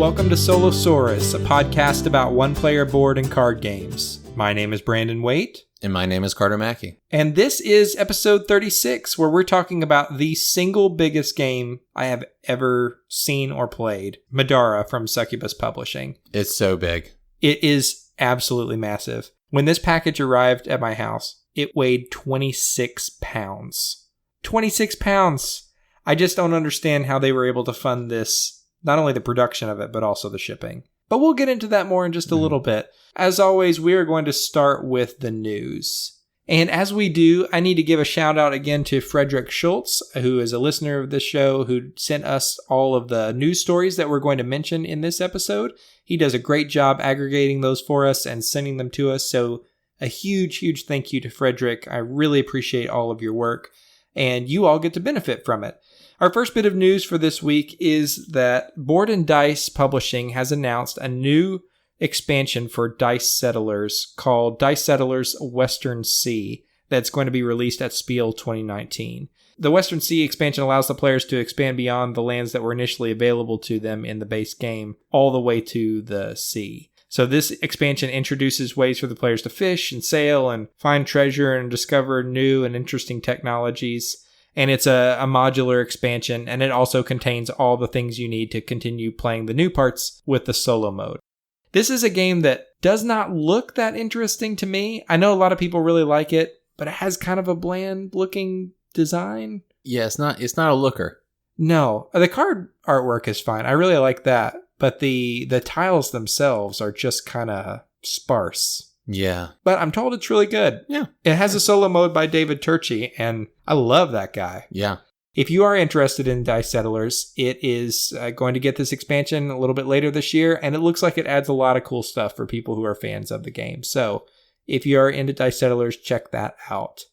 Welcome to Solosaurus, a podcast about one-player board and card games. My name is Brandon Waite. And my name is Carter Mackey. And this is episode 36, where we're talking about the single biggest game I have ever seen or played, Middara from Succubus Publishing. It's so big. It is absolutely massive. When this package arrived at my house, it weighed 26 pounds. 26 pounds! I just don't understand how they were able to fund this, not only the production of it, but also the shipping. But we'll get into that more in just a little bit. As always, we are going to start with the news. And as we do, I need to give a shout out again to Frederick Schultz, who is a listener of this show, who sent us all of the news stories that we're going to mention in this episode. He does a great job aggregating those for us and sending them to us. So a huge, huge thank you to Frederick. I really appreciate all of your work, and you all get to benefit from it. Our first bit of news for this week is that Board and Dice Publishing has announced a new expansion for Dice Settlers called Dice Settlers Western Sea that's going to be released at Spiel 2019. The Western Sea expansion allows the players to expand beyond the lands that were initially available to them in the base game, all the way to the sea. So this expansion introduces ways for the players to fish and sail and find treasure and discover new and interesting technologies. And it's a modular expansion, and it also contains all the things you need to continue playing the new parts with the solo mode. This is a game that does not look that interesting to me. I know a lot of people really like it, but it has kind of a bland looking design. Yeah, it's not a looker. No, the card artwork is fine. I really like that, but the tiles themselves are just kind of sparse. Yeah. But I'm told it's really good. Yeah. It has a solo mode by David Turczi, and I love that guy. Yeah. If you are interested in Dice Settlers, it is going to get this expansion a little bit later this year, and it looks like it adds a lot of cool stuff for people who are fans of the game. So if you are into Dice Settlers, check that out.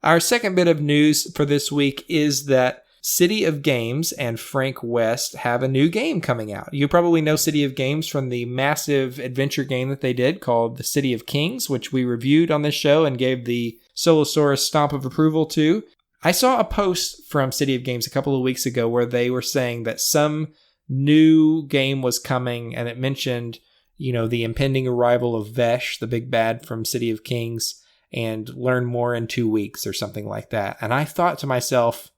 Our second bit of news for this week is that City of Games and Frank West have a new game coming out. You probably know City of Games from the massive adventure game that they did called The City of Kings, which we reviewed on this show and gave the Solosaurus stomp of approval to. I saw a post from City of Games a couple of weeks ago where they were saying that some new game was coming, and it mentioned, the impending arrival of Vesh, the big bad from City of Kings, and learn more in 2 weeks or something like that. And I thought to myself,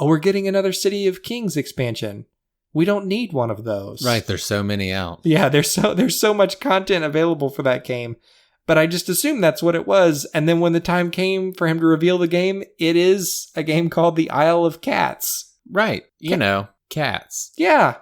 oh, we're getting another City of Kings expansion. We don't need one of those. Right, there's so many out. Yeah, there's so much content available for that game. But I just assumed that's what it was. And then when the time came for him to reveal the game, it is a game called The Isle of Cats. Right, cats. Yeah,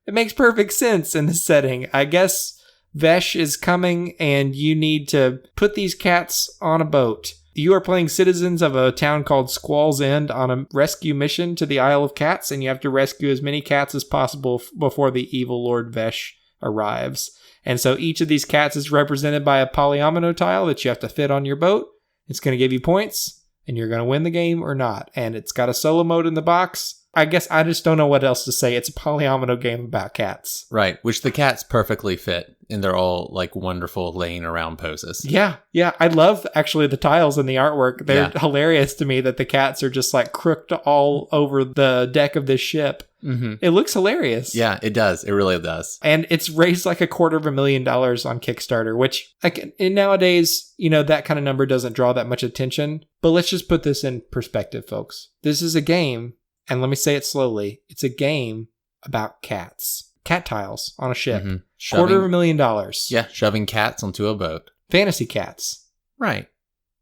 it makes perfect sense in this setting. I guess Vesh is coming and you need to put these cats on a boat. You are playing citizens of a town called Squall's End on a rescue mission to the Isle of Cats, and you have to rescue as many cats as possible before the evil Lord Vesh arrives. And so each of these cats is represented by a polyomino tile that you have to fit on your boat. It's going to give you points, and you're going to win the game or not. And it's got a solo mode in the box. I guess I just don't know what else to say. It's a polyomino game about cats. Right, which the cats perfectly fit, and they're all wonderful laying around poses. Yeah. I love actually the tiles and the artwork. They're hilarious to me that the cats are just crooked all over the deck of this ship. Mm-hmm. It looks hilarious. Yeah, it does. It really does. And it's raised $250,000 on Kickstarter, which nowadays, that kind of number doesn't draw that much attention. But let's just put this in perspective, folks. This is a game, and let me say it slowly. It's a game about cats. Cat tiles on a ship. Mm-hmm. $250,000. Yeah, shoving cats onto a boat. Fantasy cats. Right.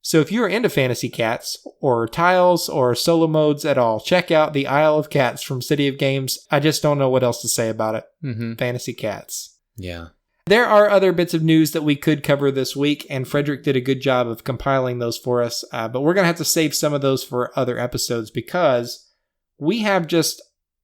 So if you're into fantasy cats or tiles or solo modes at all, check out The Isle of Cats from City of Games. I just don't know what else to say about it. Mm-hmm. Fantasy cats. Yeah. There are other bits of news that we could cover this week, and Frederick did a good job of compiling those for us. But we're going to have to save some of those for other episodes because we have just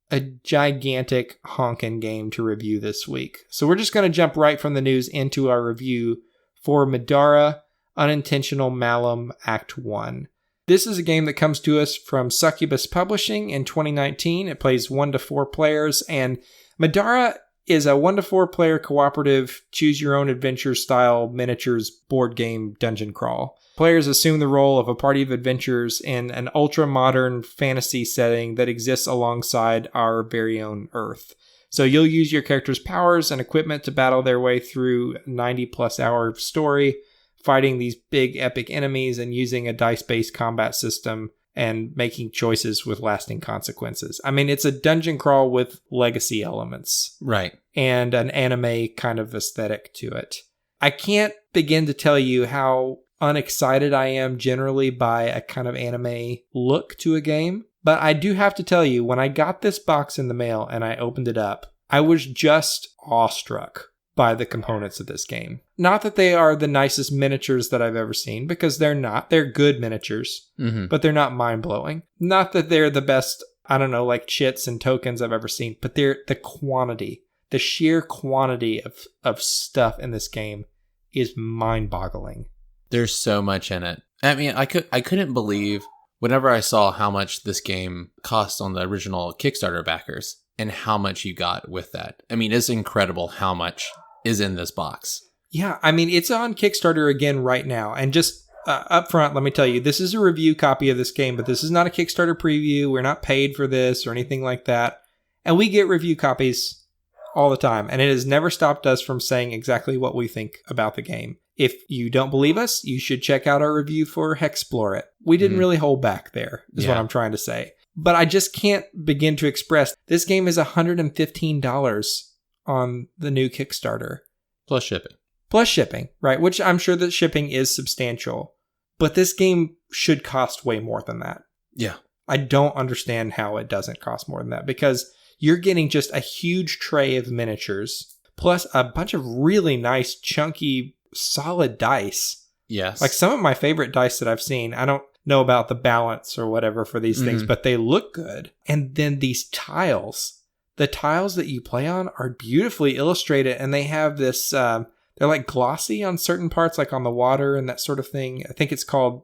a gigantic honkin' game to review this week. So we're just going to jump right from the news into our review for Middara Unintentional Malum Act 1. This is a game that comes to us from Succubus Publishing in 2019. It plays 1 to 4 players, and Middara is a 1 to 4 player cooperative choose your own adventure style miniatures board game dungeon crawl. Players assume the role of a party of adventurers in an ultra-modern fantasy setting that exists alongside our very own Earth. So you'll use your character's powers and equipment to battle their way through 90 plus hour story, fighting these big epic enemies and using a dice-based combat system and making choices with lasting consequences. I mean, it's a dungeon crawl with legacy elements. Right. And an anime kind of aesthetic to it. I can't begin to tell you how unexcited I am generally by a kind of anime look to a game. But I do have to tell you, when I got this box in the mail and I opened it up, I was just awestruck by the components of this game. Not that they are the nicest miniatures that I've ever seen, because they're not. They're good miniatures, but they're not mind-blowing. Not that they're the best, I don't know, like chits and tokens I've ever seen, but they're the quantity, the sheer quantity of stuff in this game is mind-boggling. There's so much in it. I mean, I couldn't believe whenever I saw how much this game cost on the original Kickstarter backers and how much you got with that. I mean, it's incredible how much is in this box. Yeah, I mean, it's on Kickstarter again right now. And just up front, let me tell you, this is a review copy of this game, but this is not a Kickstarter preview. We're not paid for this or anything like that. And we get review copies all the time. And it has never stopped us from saying exactly what we think about the game. If you don't believe us, you should check out our review for Hexplore It. We didn't really hold back there, is what I'm trying to say. But I just can't begin to express, this game is $115 on the new Kickstarter. Plus shipping. Plus shipping, right? Which I'm sure that shipping is substantial. But this game should cost way more than that. Yeah. I don't understand how it doesn't cost more than that, because you're getting just a huge tray of miniatures, plus a bunch of really nice, chunky, solid dice. Yes. Like some of my favorite dice that I've seen. I don't know about the balance or whatever for these things, but they look good. And then these tiles, the tiles that you play on are beautifully illustrated, and they have this, they're like glossy on certain parts, like on the water and that sort of thing. I think it's called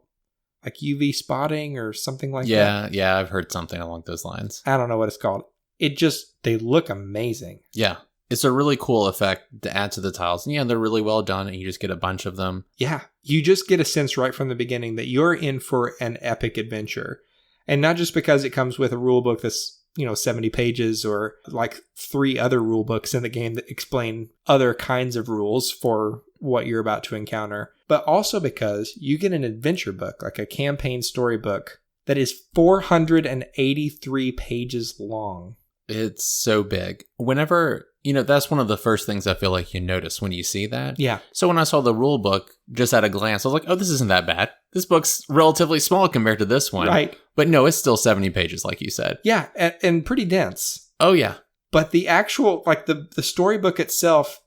like UV spotting or something like that. Yeah, I've heard something along those lines. I don't know what it's called. They look amazing. Yeah. It's a really cool effect to add to the tiles. And yeah, they're really well done, and you just get a bunch of them. Yeah. You just get a sense right from the beginning that you're in for an epic adventure. And not just because it comes with a rule book that's, 70 pages or like 3 other rule books in the game that explain other kinds of rules for what you're about to encounter, but also because you get an adventure book, like a campaign storybook that is 483 pages long. It's so big. Whenever, that's one of the first things I feel like you notice when you see that. Yeah. So when I saw the rule book, just at a glance, I was like, oh, this isn't that bad. This book's relatively small compared to this one. Right. But no, it's still 70 pages, like you said. Yeah, and pretty dense. Oh, yeah. But the actual, like the storybook itself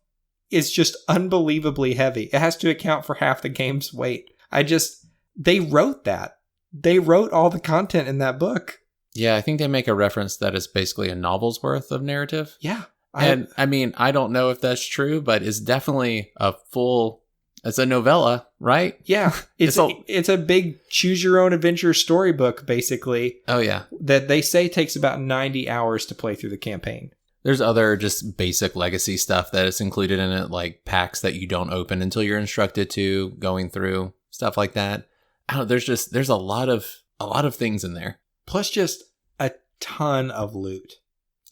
is just unbelievably heavy. It has to account for half the game's weight. They wrote that. They wrote all the content in that book. Yeah, I think they make a reference that it's basically a novel's worth of narrative. Yeah. I mean, I don't know if that's true, but it's definitely it's a novella, right? Yeah. It's a big choose your own adventure storybook, basically. Oh, yeah. That they say takes about 90 hours to play through the campaign. There's other just basic legacy stuff that is included in it, like packs that you don't open until you're instructed to, going through stuff like that. There's a lot of things in there. Plus just a ton of loot.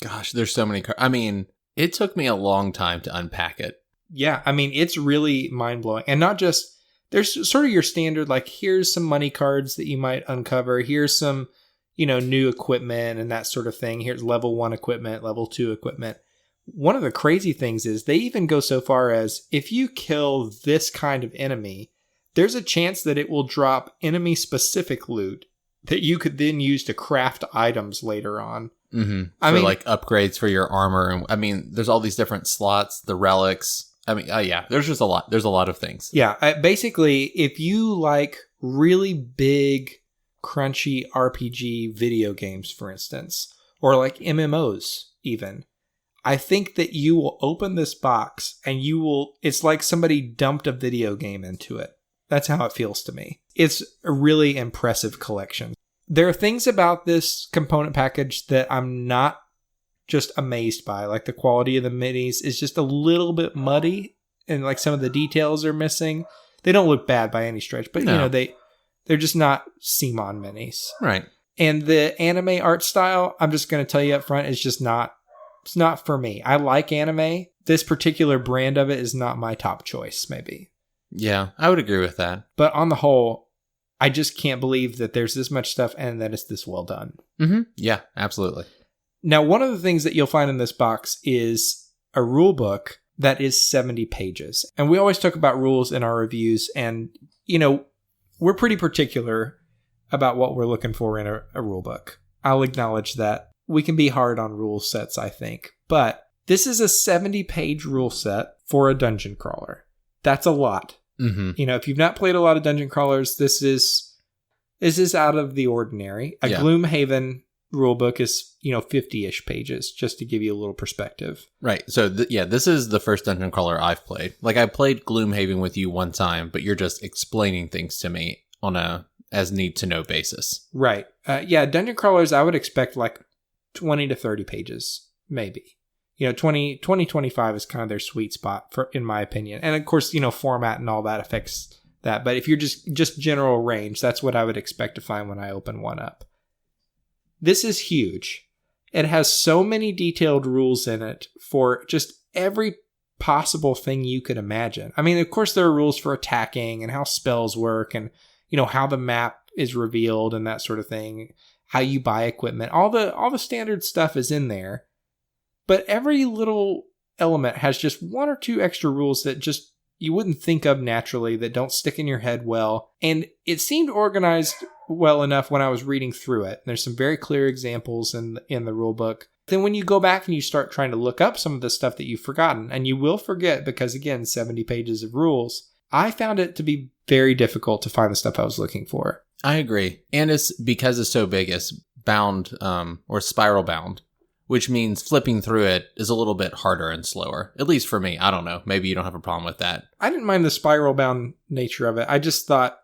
Gosh, there's so many cards. I mean, it took me a long time to unpack it. Yeah, I mean, it's really mind-blowing. And not just, there's sort of your standard, like, here's some money cards that you might uncover. Here's some, new equipment and that sort of thing. Here's level 1 equipment, level 2 equipment. One of the crazy things is they even go so far as, if you kill this kind of enemy, there's a chance that it will drop enemy-specific loot that you could then use to craft items later on. Mm-hmm. I mean, like upgrades for your armor. And I mean, there's all these different slots, the relics. I mean, yeah, there's just a lot. There's a lot of things. Yeah. Basically, if you like really big, crunchy RPG video games, for instance, or like MMOs even, I think that you will open this box and it's like somebody dumped a video game into it. That's how it feels to me. It's a really impressive collection. There are things about this component package that I'm not just amazed by. Like the quality of the minis is just a little bit muddy, and like some of the details are missing. They don't look bad by any stretch, but they're just not CMON minis. Right. And the anime art style, I'm just going to tell you up front, is just not It's not for me. I like anime. This particular brand of it is not my top choice, maybe. Yeah, I would agree with that. But on the whole, I just can't believe that there's this much stuff and that it's this well done. Mm-hmm. Yeah, absolutely. Now, one of the things that you'll find in this box is a rule book that is 70 pages. And we always talk about rules in our reviews. And, we're pretty particular about what we're looking for in a rule book. I'll acknowledge that. We can be hard on rule sets, I think. But this is a 70-page rule set for a dungeon crawler. That's a lot. Mm-hmm. If you've not played a lot of dungeon crawlers, this is out of the ordinary. A Gloomhaven rulebook is 50-ish pages, just to give you a little perspective. Right. So this is the first dungeon crawler I've played. Like, I played Gloomhaven with you one time, but you're just explaining things to me on a as need to know basis. Right. Dungeon crawlers, I would expect like 20 to 30 pages, maybe. 25 is kind of their sweet spot, in my opinion. And of course, format and all that affects that. But if you're just general range, that's what I would expect to find when I open one up. This is huge. It has so many detailed rules in it for just every possible thing you could imagine. I mean, of course, there are rules for attacking and how spells work and, how the map is revealed and that sort of thing, how you buy equipment. All the standard stuff is in there. But every little element has just one or two extra rules that just you wouldn't think of naturally, that don't stick in your head well. And it seemed organized well enough when I was reading through it. There's some very clear examples in the rule book. Then when you go back and you start trying to look up some of the stuff that you've forgotten, and you will forget because, again, 70 pages of rules, I found it to be very difficult to find the stuff I was looking for. I agree. And it's because it's so big, it's bound or spiral bound, which means flipping through it is a little bit harder and slower. At least for me. I don't know. Maybe you don't have a problem with that. I didn't mind the spiral bound nature of it. I just thought,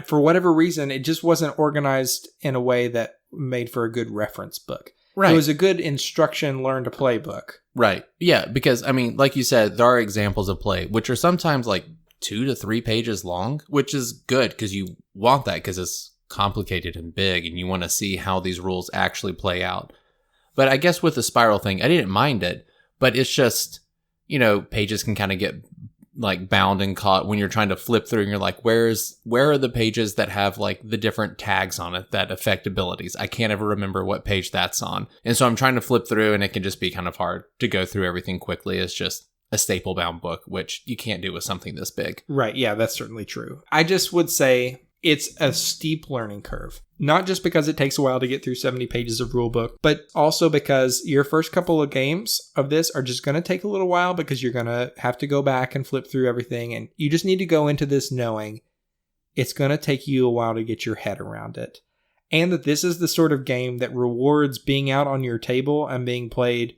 for whatever reason, it just wasn't organized in a way that made for a good reference book. Right. It was a good instruction, learn to play book. Right. Yeah, because, I mean, like you said, there are examples of play, which are sometimes like 2 to 3 pages long, which is good because you want that because it's complicated and big and you want to see how these rules actually play out. But I guess with the spiral thing, I didn't mind it, but it's just, pages can kind of get like bound and caught when you're trying to flip through and you're like, where are the pages that have like the different tags on it that affect abilities? I can't ever remember what page that's on. And so I'm trying to flip through and it can just be kind of hard to go through everything quickly. It's just a staple bound book, which you can't do with something this big. Right. Yeah, that's certainly true. I just would say it's a steep learning curve, not just because it takes a while to get through 70 pages of rulebook, but also because your first couple of games of this are just going to take a little while because you're going to have to go back and flip through everything. And you just need to go into this knowing it's going to take you a while to get your head around it. And that this is the sort of game that rewards being out on your table and being played,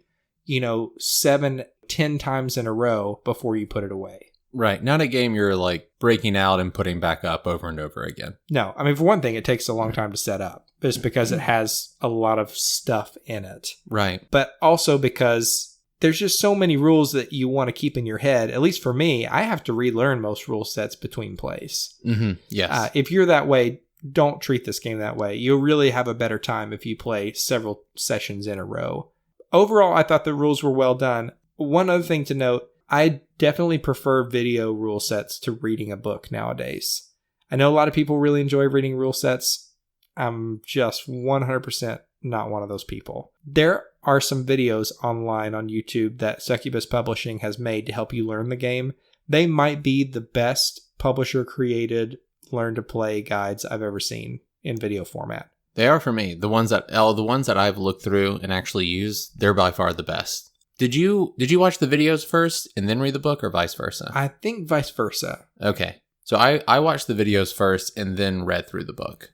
7-10 times in a row before you put it away. Right. Not a game you're like breaking out and putting back up over and over again. No. I mean, for one thing, it takes a long time to set up just because it has a lot of stuff in it. Right. But also because there's just so many rules that you want to keep in your head. At least for me, I have to relearn most rule sets between plays. Mm-hmm. Yes. If you're that way, don't treat this game that way. You'll really have a better time if you play several sessions in a row. Overall, I thought the rules were well done. One other thing to note, I definitely prefer video rule sets to reading a book nowadays. I know a lot of people really enjoy reading rule sets. I'm just 100% not one of those people. There are some videos online on YouTube that Succubus Publishing has made to help you learn the game. They might be the best publisher-created learn-to-play guides I've ever seen in video format. They are for me. The ones that I've looked through and actually used, they're by far the best. Did you watch the videos first and then read the book, or vice versa? I think vice versa. Okay. So I watched the videos first and then read through the book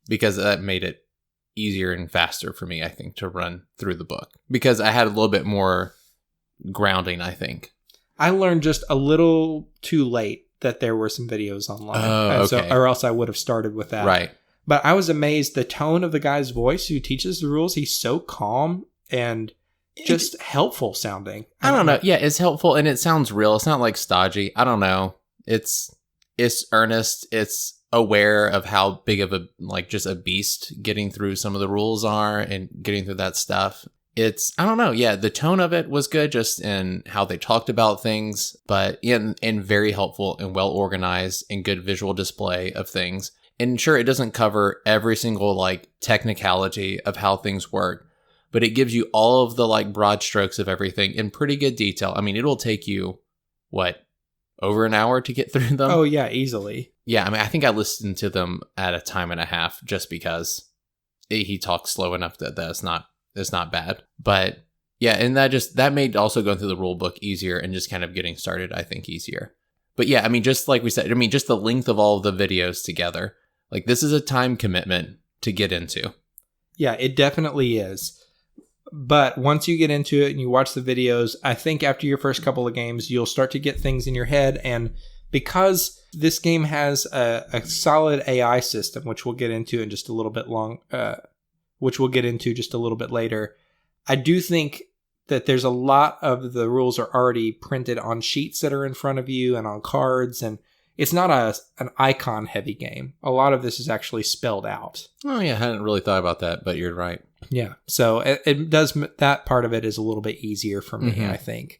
because that made it easier and faster for me, I think, to run through the book because I had a little bit more grounding, I think. I learned just a little too late that there were some videos online. Oh, okay. Or else I would have started with that. Right. But I was amazed the tone of the guy's voice who teaches the rules. He's so calm and just helpful sounding. I don't know. Yeah, it's helpful and it sounds real. It's not like stodgy. I don't know. It's earnest. It's aware of how big of just a beast getting through some of the rules are and getting through that stuff. I don't know. Yeah, the tone of it was good just in how they talked about things, but and very helpful and well organized and good visual display of things. And sure, it doesn't cover every single like technicality of how things work, but it gives you all of the like broad strokes of everything in pretty good detail. I mean, it'll take you, over an hour to get through them? Oh, yeah, easily. Yeah, I mean, I think I listened to them at a time and a half just because he talks slow enough that it's not bad. But yeah, and that made also going through the rule book easier and just kind of getting started, I think, easier. But yeah, I mean, just like we said, I mean, just the length of all of the videos together, like this is a time commitment to get into. Yeah, it definitely is. But once you get into it and you watch the videos, I think after your first couple of games, you'll start to get things in your head. And because this game has a solid AI system, which we'll get into in just a little bit later, I do think that there's a lot of the rules are already printed on sheets that are in front of you and on cards, and it's not an icon heavy game. A lot of this is actually spelled out. Oh yeah, I hadn't really thought about that, but you're right. Yeah, so it does, that part of it is a little bit easier for me, I think.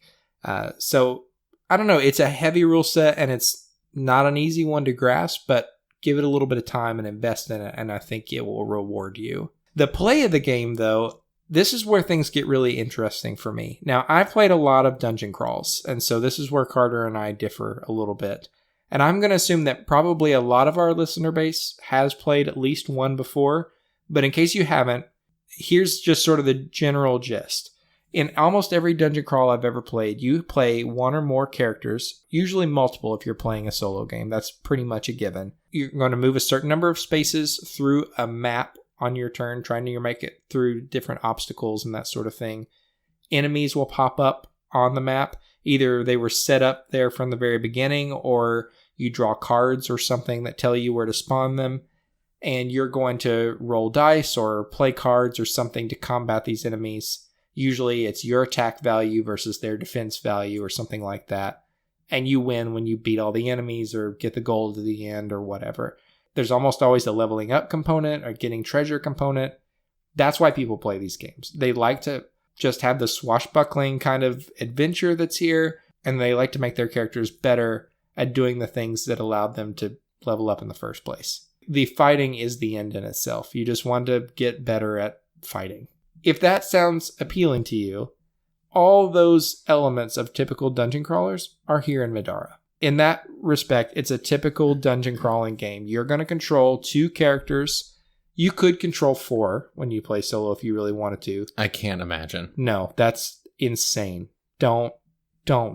So I don't know, it's a heavy rule set and it's not an easy one to grasp, but give it a little bit of time and invest in it, and I think it will reward you. The play of the game, though, this is where things get really interesting for me. Now, I've played a lot of dungeon crawls, and so this is where Carter and I differ a little bit. And I'm going to assume that probably a lot of our listener base has played at least one before, but in case you haven't, here's just sort of the general gist. In almost every dungeon crawl I've ever played, you play one or more characters, usually multiple if you're playing a solo game. That's pretty much a given. You're going to move a certain number of spaces through a map on your turn, trying to make it through different obstacles and that sort of thing. Enemies will pop up on the map. Either they were set up there from the very beginning, or you draw cards or something that tell you where to spawn them, and you're going to roll dice or play cards or something to combat these enemies. Usually it's your attack value versus their defense value or something like that, and you win when you beat all the enemies or get the gold to the end or whatever. There's almost always a leveling up component or getting treasure component. That's why people play these games. They like to just have the swashbuckling kind of adventure that's here, and they like to make their characters better at doing the things that allowed them to level up in the first place. The fighting is the end in itself. You just want to get better at fighting. If that sounds appealing to you, all those elements of typical dungeon crawlers are here in Middara. In that respect, it's a typical dungeon crawling game. You're going to control 2 characters. You could control 4 when you play solo if you really wanted to. I can't imagine. No, that's insane. Don't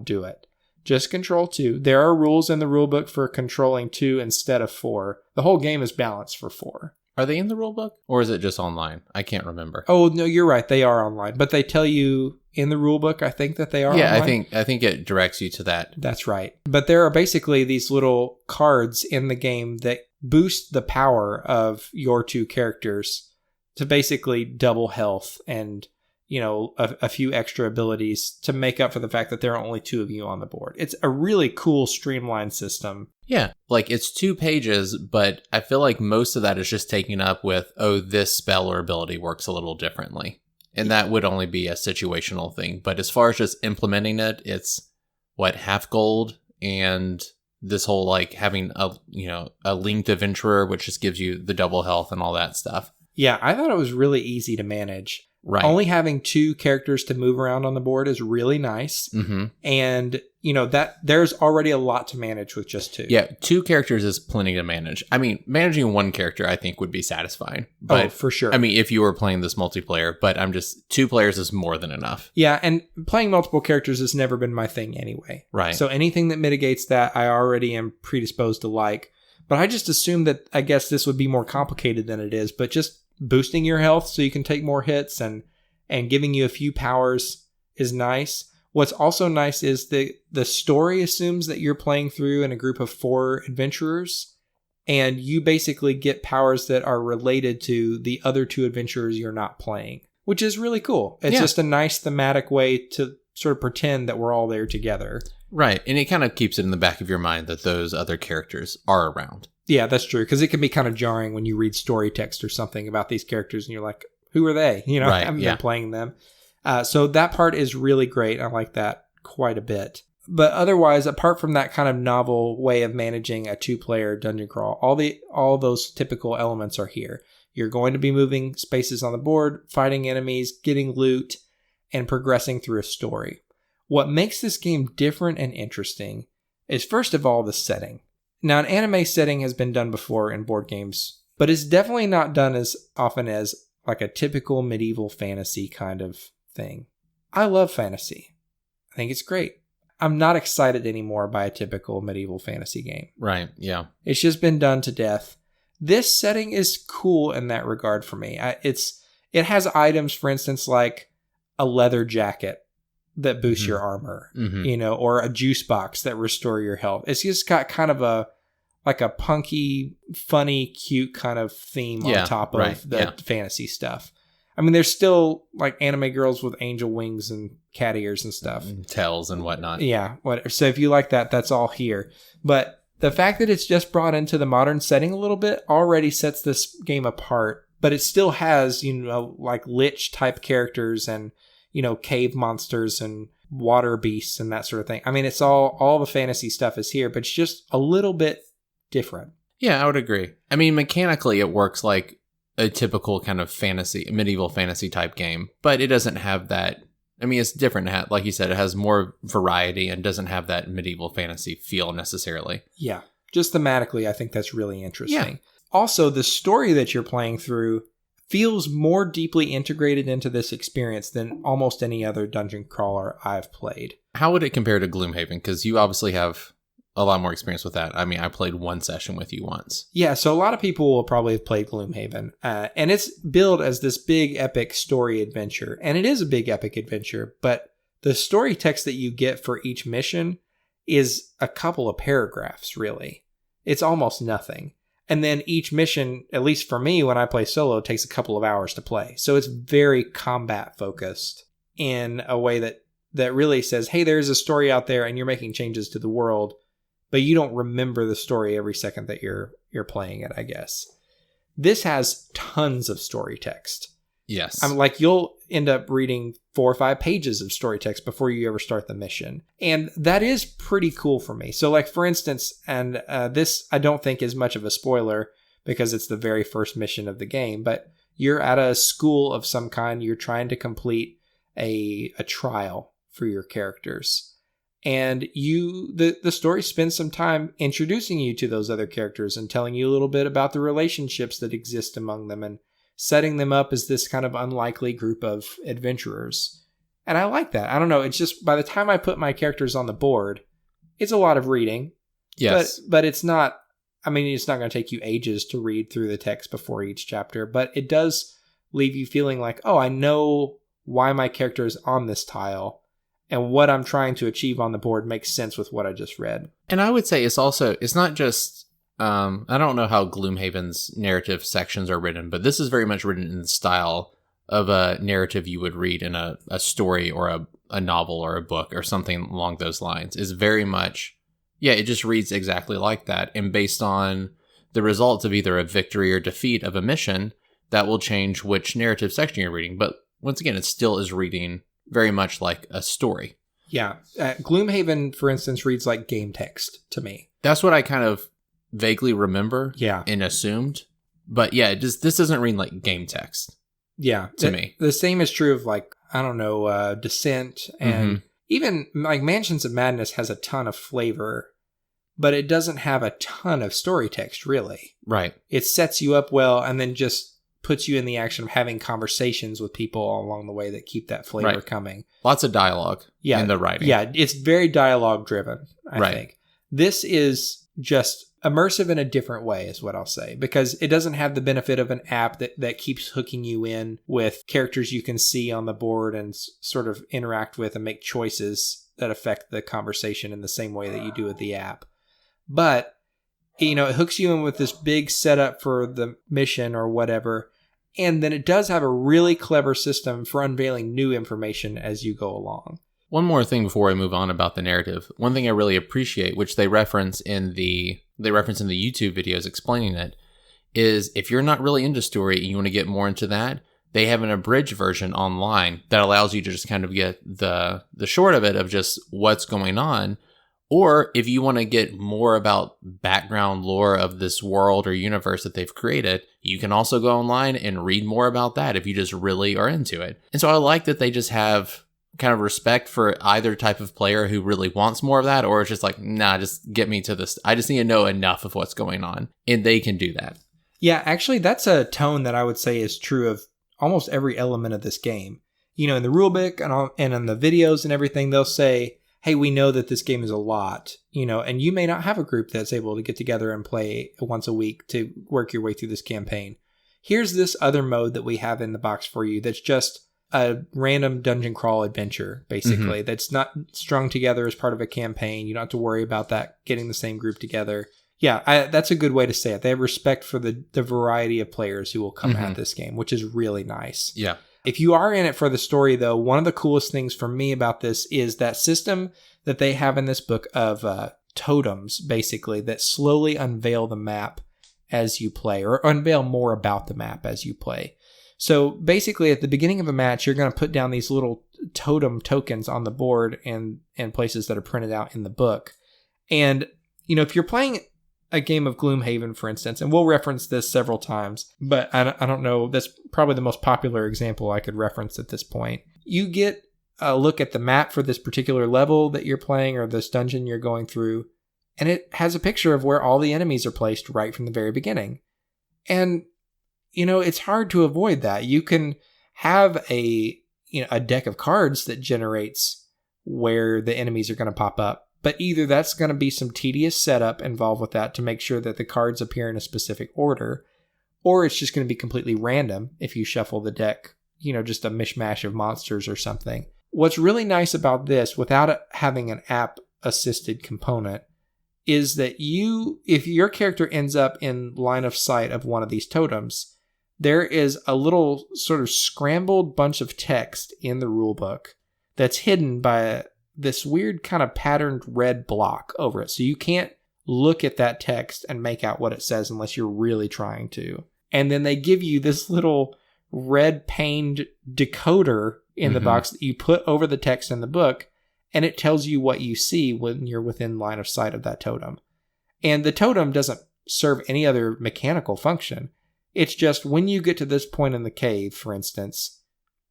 do it. Just control 2. There are rules in the rulebook for controlling 2 instead of 4. The whole game is balanced for 4. Are they in the rulebook? Or is it just online? I can't remember. Oh, no, you're right. They are online. But they tell you in the rulebook, I think, that they are online. I think it directs you to that. That's right. But there are basically these little cards in the game that boost the power of your 2 characters to basically double health and, a few extra abilities to make up for the fact that there are only 2 of you on the board. It's a really cool streamlined system. Yeah, like it's 2 pages, but I feel like most of that is just taken up with, this spell or ability works a little differently. And that would only be a situational thing. But as far as just implementing it, it's half gold, and this whole like having a linked adventurer, which just gives you the double health and all that stuff. Yeah, I thought it was really easy to manage. Right. Only having 2 characters to move around on the board is really nice. Mm-hmm. And, that there's already a lot to manage with just 2. Yeah, 2 characters is plenty to manage. I mean, managing 1 character, I think, would be satisfying. But, for sure. I mean, if you were playing this multiplayer, but 2 players is more than enough. Yeah, and playing multiple characters has never been my thing anyway. Right. So anything that mitigates that, I already am predisposed to like. But I just assumed that, I guess this would be more complicated than it is. But just boosting your health so you can take more hits and giving you a few powers is nice. What's also nice is the story assumes that you're playing through in a group of 4 adventurers, and you basically get powers that are related to the other 2 adventurers you're not playing, which is really cool. It's just a nice thematic way to sort of pretend that we're all there together. Right, and it kind of keeps it in the back of your mind that those other characters are around. Yeah, that's true, because it can be kind of jarring when you read story text or something about these characters, and you're like, who are they? Right, I haven't been playing them. So that part is really great. I like that quite a bit. But otherwise, apart from that kind of novel way of managing a 2-player dungeon crawl, all those typical elements are here. You're going to be moving spaces on the board, fighting enemies, getting loot, and progressing through a story. What makes this game different and interesting is, first of all, the setting. Now, an anime setting has been done before in board games, but it's definitely not done as often as like a typical medieval fantasy kind of thing. I love fantasy. I think it's great. I'm not excited anymore by a typical medieval fantasy game. Right, yeah. It's just been done to death. This setting is cool in that regard for me. It has items, for instance, like a leather jacket that boosts your armor, or a juice box that restore your health. It's just got kind of a punky, funny, cute kind of theme on top of the fantasy stuff. I mean, there's still like anime girls with angel wings and cat ears and stuff. Tails and whatnot. Yeah, whatever. So if you like that, that's all here. But the fact that it's just brought into the modern setting a little bit already sets this game apart. But it still has, like lich type characters and, cave monsters and water beasts and that sort of thing. I mean, it's all the fantasy stuff is here, but it's just a little bit different. Yeah, I would agree. I mean, mechanically, it works like a typical kind of medieval fantasy type game, but it doesn't have that. I mean, it's different. Like you said, it has more variety and doesn't have that medieval fantasy feel necessarily. Yeah. Just thematically, I think that's really interesting. Yeah. Also, the story that you're playing through feels more deeply integrated into this experience than almost any other dungeon crawler I've played. How would it compare to Gloomhaven? Because you obviously have a lot more experience with that. I mean, I played one session with you once. Yeah, so a lot of people will probably have played Gloomhaven. And it's billed as this big, epic story adventure. And it is a big, epic adventure. But the story text that you get for each mission is a couple of paragraphs, really. It's almost nothing. And then each mission, at least for me, when I play solo, takes a couple of hours to play. So it's very combat focused in a way that really says, hey, there's a story out there and you're making changes to the world, but you don't remember the story every second that you're playing it, I guess. This has tons of story text. Yes. I'm like, you'll end up reading 4 or 5 pages of story text before you ever start the mission. And that is pretty cool for me. So like, for instance, and this I don't think is much of a spoiler because it's the very first mission of the game, but you're at a school of some kind. You're trying to complete a trial for your characters. And the story spends some time introducing you to those other characters and telling you a little bit about the relationships that exist among them and setting them up as this kind of unlikely group of adventurers. And I like that. I don't know. It's just by the time I put my characters on the board, it's a lot of reading. Yes. But it's not, I mean, it's not going to take you ages to read through the text before each chapter, but it does leave you feeling like, oh, I know why my character is on this tile. And what I'm trying to achieve on the board makes sense with what I just read. And I would say it's not just, I don't know how Gloomhaven's narrative sections are written, but this is very much written in the style of a narrative you would read in a story or a novel or a book or something along those lines. Is very much, it just reads exactly like that. And based on the results of either a victory or defeat of a mission, that will change which narrative section you're reading. But once again, it still is reading very much like a story. Yeah. Gloomhaven, for instance, reads like game text to me. That's what I kind of vaguely remember and assumed. But this doesn't read like game text. Yeah. To me. The same is true of like, I don't know, Descent and even like Mansions of Madness has a ton of flavor, but it doesn't have a ton of story text, really. Right. It sets you up well and then just puts you in the action of having conversations with people along the way that keep that flavor coming. Lots of dialogue in the writing. Yeah, it's very dialogue driven, I think. This is just immersive in a different way is what I'll say, because it doesn't have the benefit of an app that keeps hooking you in with characters you can see on the board and sort of interact with and make choices that affect the conversation in the same way that you do with the app. But, it hooks you in with this big setup for the mission or whatever. And then it does have a really clever system for unveiling new information as you go along. One more thing before I move on about the narrative. One thing I really appreciate, which they reference in the YouTube videos explaining it, is if you're not really into story and you want to get more into that, they have an abridged version online that allows you to just kind of get the short of it of just what's going on. Or if you want to get more about background lore of this world or universe that they've created, you can also go online and read more about that if you just really are into it. And so I like that they just have kind of respect for either type of player who really wants more of that, or it's just like, nah, just get me to this. I just need to know enough of what's going on. And they can do that. Yeah, actually, that's a tone that I would say is true of almost every element of this game. You know, in the rulebook and in the videos and everything, they'll say, hey, we know that this game is a lot, you know, and you may not have a group that's able to get together and play once a week to work your way through this campaign. Here's this other mode that we have in the box for you that's just a random dungeon crawl adventure, basically, that's not strung together as part of a campaign. You don't have to worry about that getting the same group together. Yeah, that's a good way to say it. They have respect for the variety of players who will come at this game, which is really nice. Yeah. If you are in it for the story, though, one of the coolest things for me about this is that system that they have in this book of totems, basically, that slowly unveil the map as you play, or unveil more about the map as you play. So basically, at the beginning of a match, you're going to put down these little totem tokens on the board and places that are printed out in the book. And, you know, if you're playing a game of Gloomhaven, for instance, and we'll reference this several times, but I don't know, that's probably the most popular example I could reference at this point. You get a look at the map for this particular level that you're playing or this dungeon you're going through, and it has a picture of where all the enemies are placed right from the very beginning. And, you know, it's hard to avoid that. You can have a deck of cards that generates where the enemies are going to pop up. But either that's going to be some tedious setup involved with that to make sure that the cards appear in a specific order, or it's just going to be completely random if you shuffle the deck, you know, just a mishmash of monsters or something. What's really nice about this, without it having an app-assisted component, is that if your character ends up in line of sight of one of these totems, there is a little sort of scrambled bunch of text in the rulebook that's hidden by this weird kind of patterned red block over it. So you can't look at that text and make out what it says unless you're really trying to. And then they give you this little red paned decoder in the box that you put over the text in the book, and it tells you what you see when you're within line of sight of that totem. And the totem doesn't serve any other mechanical function. It's just when you get to this point in the cave, for instance,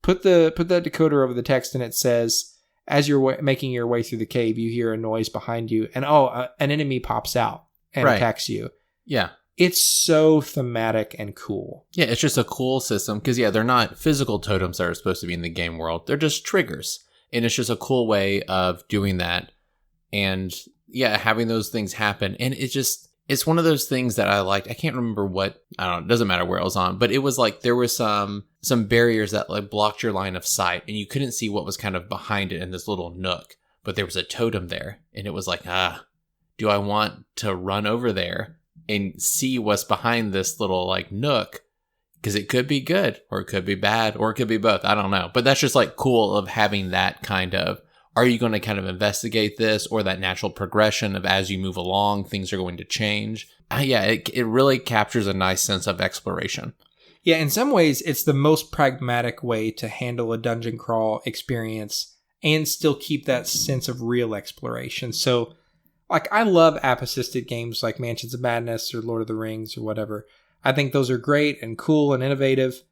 put that decoder over the text and it says, as you're making your way through the cave, you hear a noise behind you, and an enemy pops out and attacks you. Yeah. It's so thematic and cool. Yeah, it's just a cool system, because, they're not physical totems that are supposed to be in the game world. They're just triggers, and it's just a cool way of doing that, and, having those things happen, and it's one of those things that I liked. I can't remember it doesn't matter where it was on, but it was like there was some barriers that like blocked your line of sight and you couldn't see what was kind of behind it in this little nook, but there was a totem there, and it was like, do I want to run over there and see what's behind this little like nook? Because it could be good, or it could be bad, or it could be both. I don't know. But that's just like cool of having that kind of, are you going to kind of investigate this, or that natural progression of as you move along, things are going to change? It really captures a nice sense of exploration. Yeah, in some ways, it's the most pragmatic way to handle a dungeon crawl experience and still keep that sense of real exploration. So, like, I love app-assisted games like Mansions of Madness or Lord of the Rings or whatever. I think those are great and cool and innovative.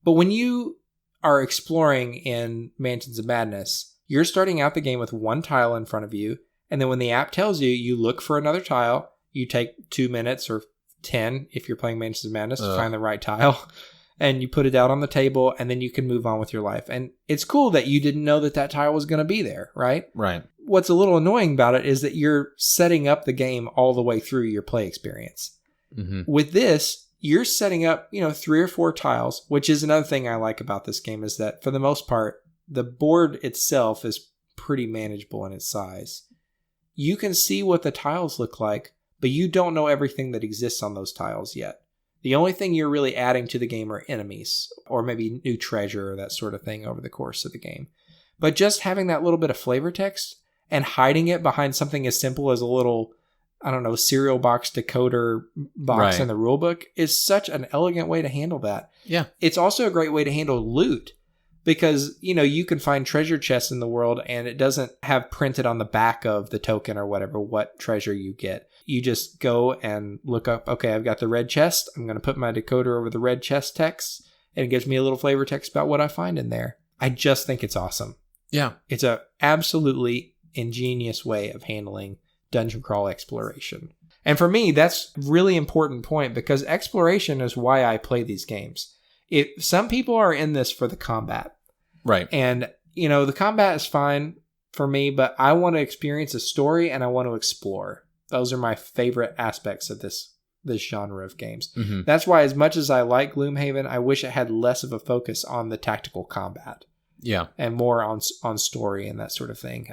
But when you are exploring in Mansions of Madness, you're starting out the game with one tile in front of you, and then when the app tells you, you look for another tile. You take 2 minutes or 10 if you're playing Mansions of Madness to find the right tile, and you put it out on the table, and then you can move on with your life. And it's cool that you didn't know that tile was going to be there, right? Right. What's a little annoying about it is that you're setting up the game all the way through your play experience. With this, you're setting up, 3 or 4 tiles, which is another thing I like about this game, is that for the most part, the board itself is pretty manageable in its size. You can see what the tiles look like, but you don't know everything that exists on those tiles yet. The only thing you're really adding to the game are enemies, or maybe new treasure or that sort of thing over the course of the game. But just having that little bit of flavor text and hiding it behind something as simple as a little I don't know, cereal box decoder box Right. in the rulebook is such an elegant way to handle that. Yeah. It's also a great way to handle loot because, you can find treasure chests in the world and it doesn't have printed on the back of the token or whatever what treasure you get. You just go and look up, okay, I've got the red chest. I'm going to put my decoder over the red chest text and it gives me a little flavor text about what I find in there. I just think it's awesome. Yeah. It's a absolutely ingenious way of handling dungeon crawl exploration. And for me, that's a really important point because exploration is why I play these games. Some people are in this for the combat. Right. And, the combat is fine for me, but I want to experience a story and I want to explore. Those are my favorite aspects of this genre of games. Mm-hmm. That's why as much as I like Gloomhaven, I wish it had less of a focus on the tactical combat. Yeah. And more on story and that sort of thing.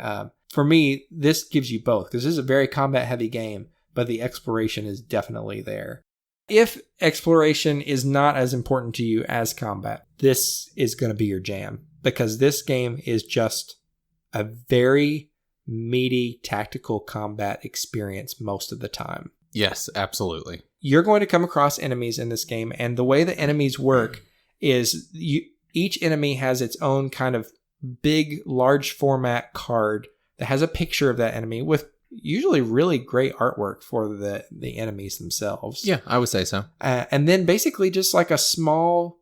For me, this gives you both because this is a very combat heavy game, but the exploration is definitely there. If exploration is not as important to you as combat, this is going to be your jam because this game is just a very meaty tactical combat experience most of the time. Yes, absolutely. You're going to come across enemies in this game, and the way the enemies work is each enemy has its own kind of big, large format card that has a picture of that enemy with usually really great artwork for the enemies themselves. Yeah, I would say so. And then basically just like a small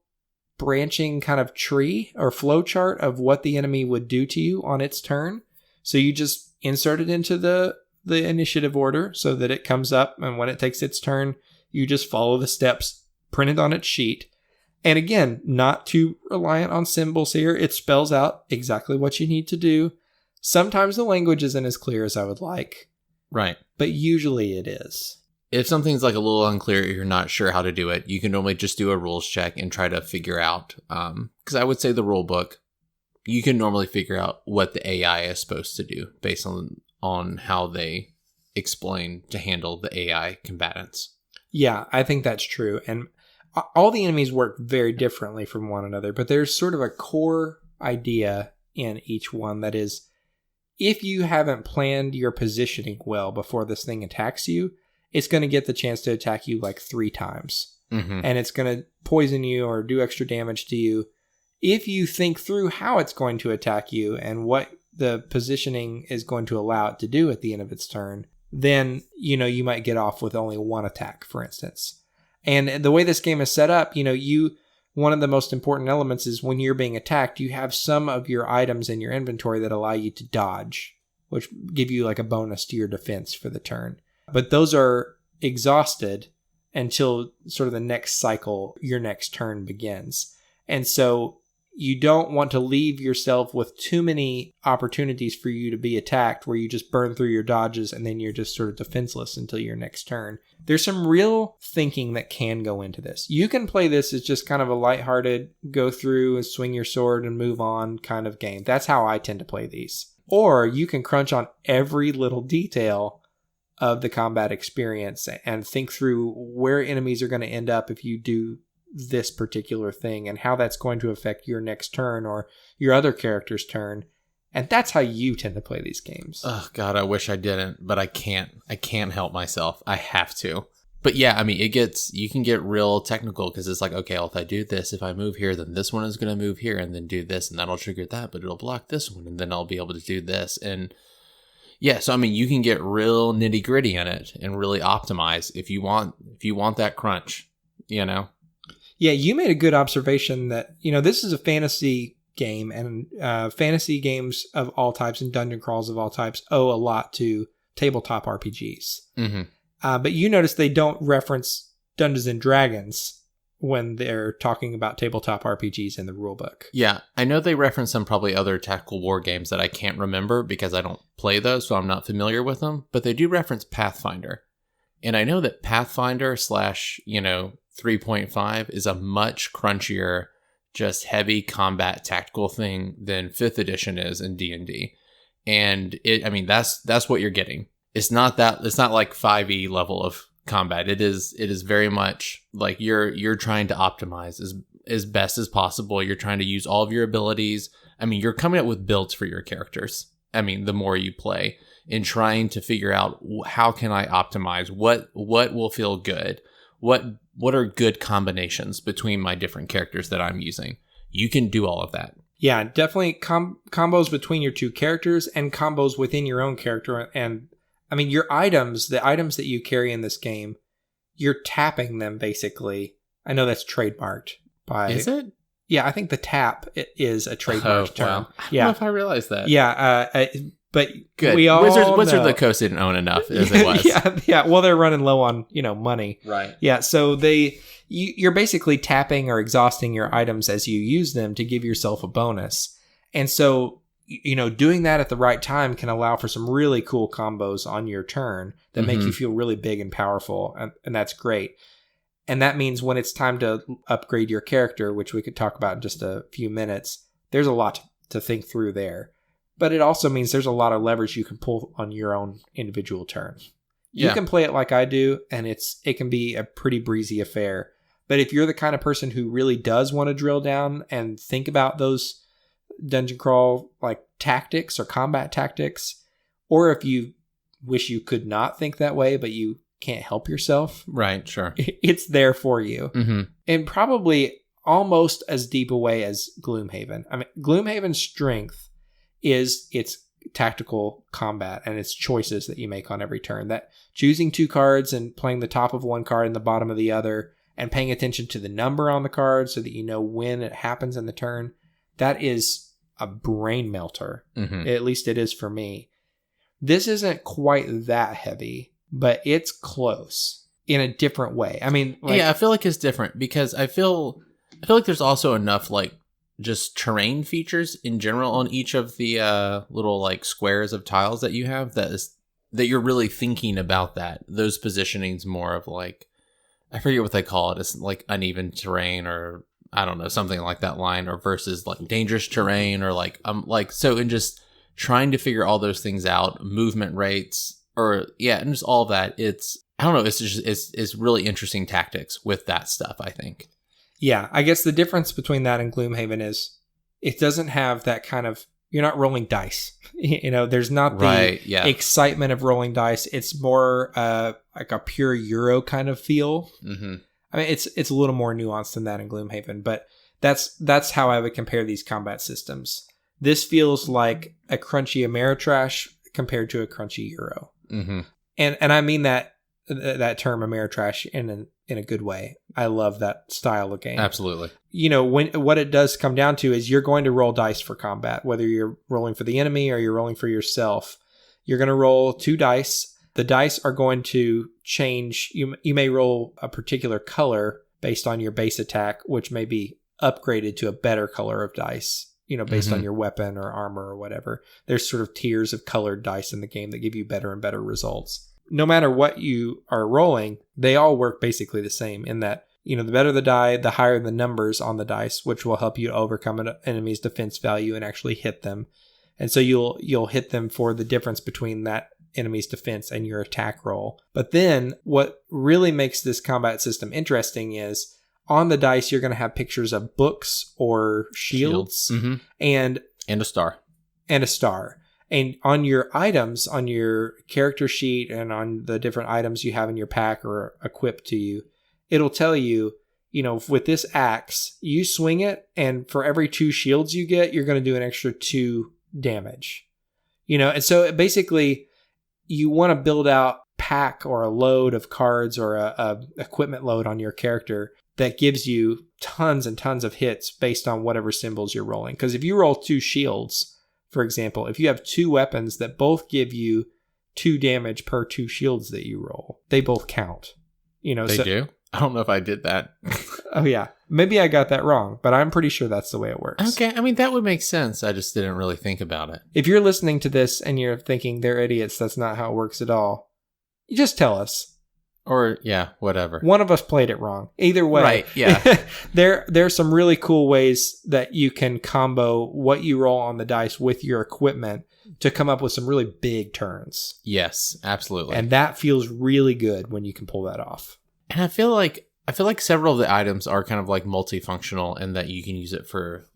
branching kind of tree or flow chart of what the enemy would do to you on its turn. So you just insert it into the initiative order so that it comes up, and when it takes its turn, you just follow the steps printed on its sheet. And again, not too reliant on symbols here. It spells out exactly what you need to do. Sometimes the language isn't as clear as I would like. Right. But usually it is. If something's like a little unclear, you're not sure how to do it, you can normally just do a rules check and try to figure out. Because I would say the rule book, you can normally figure out what the AI is supposed to do based on how they explain to handle the AI combatants. Yeah, I think that's true. And all the enemies work very differently from one another, but there's sort of a core idea in each one that is, if you haven't planned your positioning well before this thing attacks you, it's going to get the chance to attack you like 3 times. Mm-hmm. And it's going to poison you or do extra damage to you. If you think through how it's going to attack you and what the positioning is going to allow it to do at the end of its turn, then, you might get off with only 1 attack, for instance. And the way this game is set up, one of the most important elements is when you're being attacked, you have some of your items in your inventory that allow you to dodge, which give you like a bonus to your defense for the turn. But those are exhausted until sort of the next cycle, your next turn begins. And so you don't want to leave yourself with too many opportunities for you to be attacked where you just burn through your dodges and then you're just sort of defenseless until your next turn. There's some real thinking that can go into this. You can play this as just kind of a lighthearted, go through and swing your sword and move on kind of game. That's how I tend to play these. Or you can crunch on every little detail of the combat experience and think through where enemies are going to end up if you do this particular thing and how that's going to affect your next turn or your other character's turn. And that's how you tend to play these games. Oh God, I wish I didn't, but I can't help myself. I have to. But yeah, I mean, you can get real technical because it's like, okay, well, if I do this, if I move here, then this one is going to move here and then do this and that'll trigger that, but it'll block this one and then I'll be able to do this. And yeah, so I mean, you can get real nitty gritty in it and really optimize if you want that crunch, Yeah, you made a good observation that, this is a fantasy game and fantasy games of all types and dungeon crawls of all types owe a lot to tabletop RPGs. Mm-hmm. But you notice they don't reference Dungeons and Dragons when they're talking about tabletop RPGs in the rulebook. Yeah, I know they reference some probably other tactical war games that I can't remember because I don't play those, so I'm not familiar with them. But they do reference Pathfinder. And I know that Pathfinder / 3.5 is a much crunchier, just heavy combat tactical thing than 5th edition is in D&D. And that's what you're getting. It's not like 5e level of combat. It is very much like you're trying to optimize as best as possible. You're trying to use all of your abilities. I mean, you're coming up with builds for your characters. the more you play, in trying to figure out how can I optimize, what will feel good, what are good combinations between my different characters that I'm using. You can do all of that. Yeah, definitely combos between your two characters and combos within your own character. And your items, the items that you carry in this game, you're tapping them basically. I know that's trademarked by... Is it? Yeah, I think the tap is a trademarked term. Wow. I don't know if I realized that. Yeah, but good. We all Wizards know. of the Coast didn't own enough as it was. Yeah. Well, they're running low on money. Right. Yeah. So you're basically tapping or exhausting your items as you use them to give yourself a bonus, and so doing that at the right time can allow for some really cool combos on your turn that make you feel really big and powerful, and that's great. And that means when it's time to upgrade your character, which we could talk about in just a few minutes, there's a lot to think through there. But it also means there's a lot of leverage you can pull on your own individual turn. You can play it like I do, and it can be a pretty breezy affair. But if you're the kind of person who really does want to drill down and think about those dungeon crawl like tactics or combat tactics, or if you wish you could not think that way, but you can't help yourself. Right, sure. It's there for you. Mm-hmm. And probably almost as deep a way as Gloomhaven. Gloomhaven's strength is its tactical combat and its choices that you make on every turn. That choosing two cards and playing the top of one card and the bottom of the other and paying attention to the number on the card so that you know when it happens in the turn, that is a brain melter. Mm-hmm. At least it is for me. This isn't quite that heavy, but it's close in a different way. I feel like it's different because I feel like there's also enough just terrain features in general on each of the little squares of tiles that you have that you're really thinking about those positionings more of I forget what they call it. It's uneven terrain or I don't know, something like that line, or versus dangerous terrain or so in just trying to figure all those things out, movement rates. And just all of that. I don't know. It's really interesting tactics with that stuff, I think. Yeah, I guess the difference between that and Gloomhaven is it doesn't have that kind of, you're not rolling dice. There's not the excitement of rolling dice. It's more like a pure Euro kind of feel. Mm-hmm. It's a little more nuanced than that in Gloomhaven, but that's how I would compare these combat systems. This feels like a crunchy Ameritrash compared to a crunchy Euro. Mm-hmm. And I mean that term Ameritrash in a good way. I love that style of game. Absolutely. What it does come down to is you're going to roll dice for combat, whether you're rolling for the enemy or you're rolling for yourself. You're going to roll 2 dice. The dice are going to change. You may roll a particular color based on your base attack, which may be upgraded to a better color of dice. Based on your weapon or armor or whatever. There's sort of tiers of colored dice in the game that give you better and better results. No matter what you are rolling, they all work basically the same in that, the better the die, the higher the numbers on the dice, which will help you overcome an enemy's defense value and actually hit them. And so you'll hit them for the difference between that enemy's defense and your attack roll. But then what really makes this combat system interesting is on the dice, you're going to have pictures of books or shields. Mm-hmm. and a star. And on your items, on your character sheet and on the different items you have in your pack or equipped to you, it'll tell you, with this axe, you swing it, and for every 2 shields you get, you're going to do an extra 2 damage. And so basically, you want to build out pack or a load of cards or a equipment load on your character that gives you tons and tons of hits based on whatever symbols you're rolling. Because if you roll 2 shields, for example, if you have 2 weapons that both give you 2 damage per 2 shields that you roll, they both count. They do? I don't know if I did that. Oh, yeah. Maybe I got that wrong, but I'm pretty sure that's the way it works. Okay. That would make sense. I just didn't really think about it. If you're listening to this and you're thinking they're idiots, that's not how it works at all, you just tell us. Or, whatever. One of us played it wrong. Either way. Right, yeah. There's some really cool ways that you can combo what you roll on the dice with your equipment to come up with some really big turns. Yes, absolutely. And that feels really good when you can pull that off. And I feel like several of the items are kind of multifunctional in that you can use it for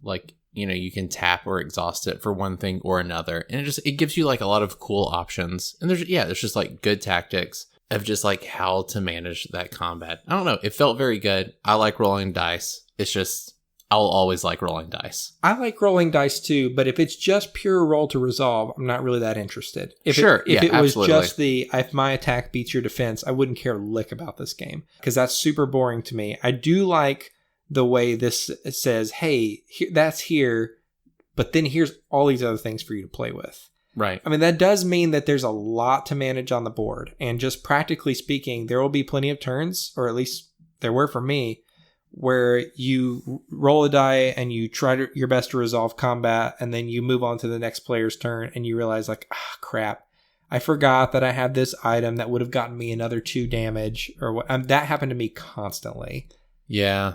you can tap or exhaust it for one thing or another. And it gives you like a lot of cool options. And there's just like good tactics of just like how to manage that combat. I don't know. It felt very good. I like rolling dice. It's just, I'll always like rolling dice. I like rolling dice too, but if it's just pure roll to resolve, I'm not really that interested. If it was just if my attack beats your defense, I wouldn't care a lick about this game because that's super boring to me. I do like the way this says, hey, that's here, but then here's all these other things for you to play with. Right. I mean, that does mean that there's a lot to manage on the board. And just practically speaking, there will be plenty of turns, or at least there were for me, where you roll a die and you try your best to resolve combat, and then you move on to the next player's turn and you realize like, crap, I forgot that I had this item that would have gotten me another 2 damage or what. That happened to me constantly. Yeah.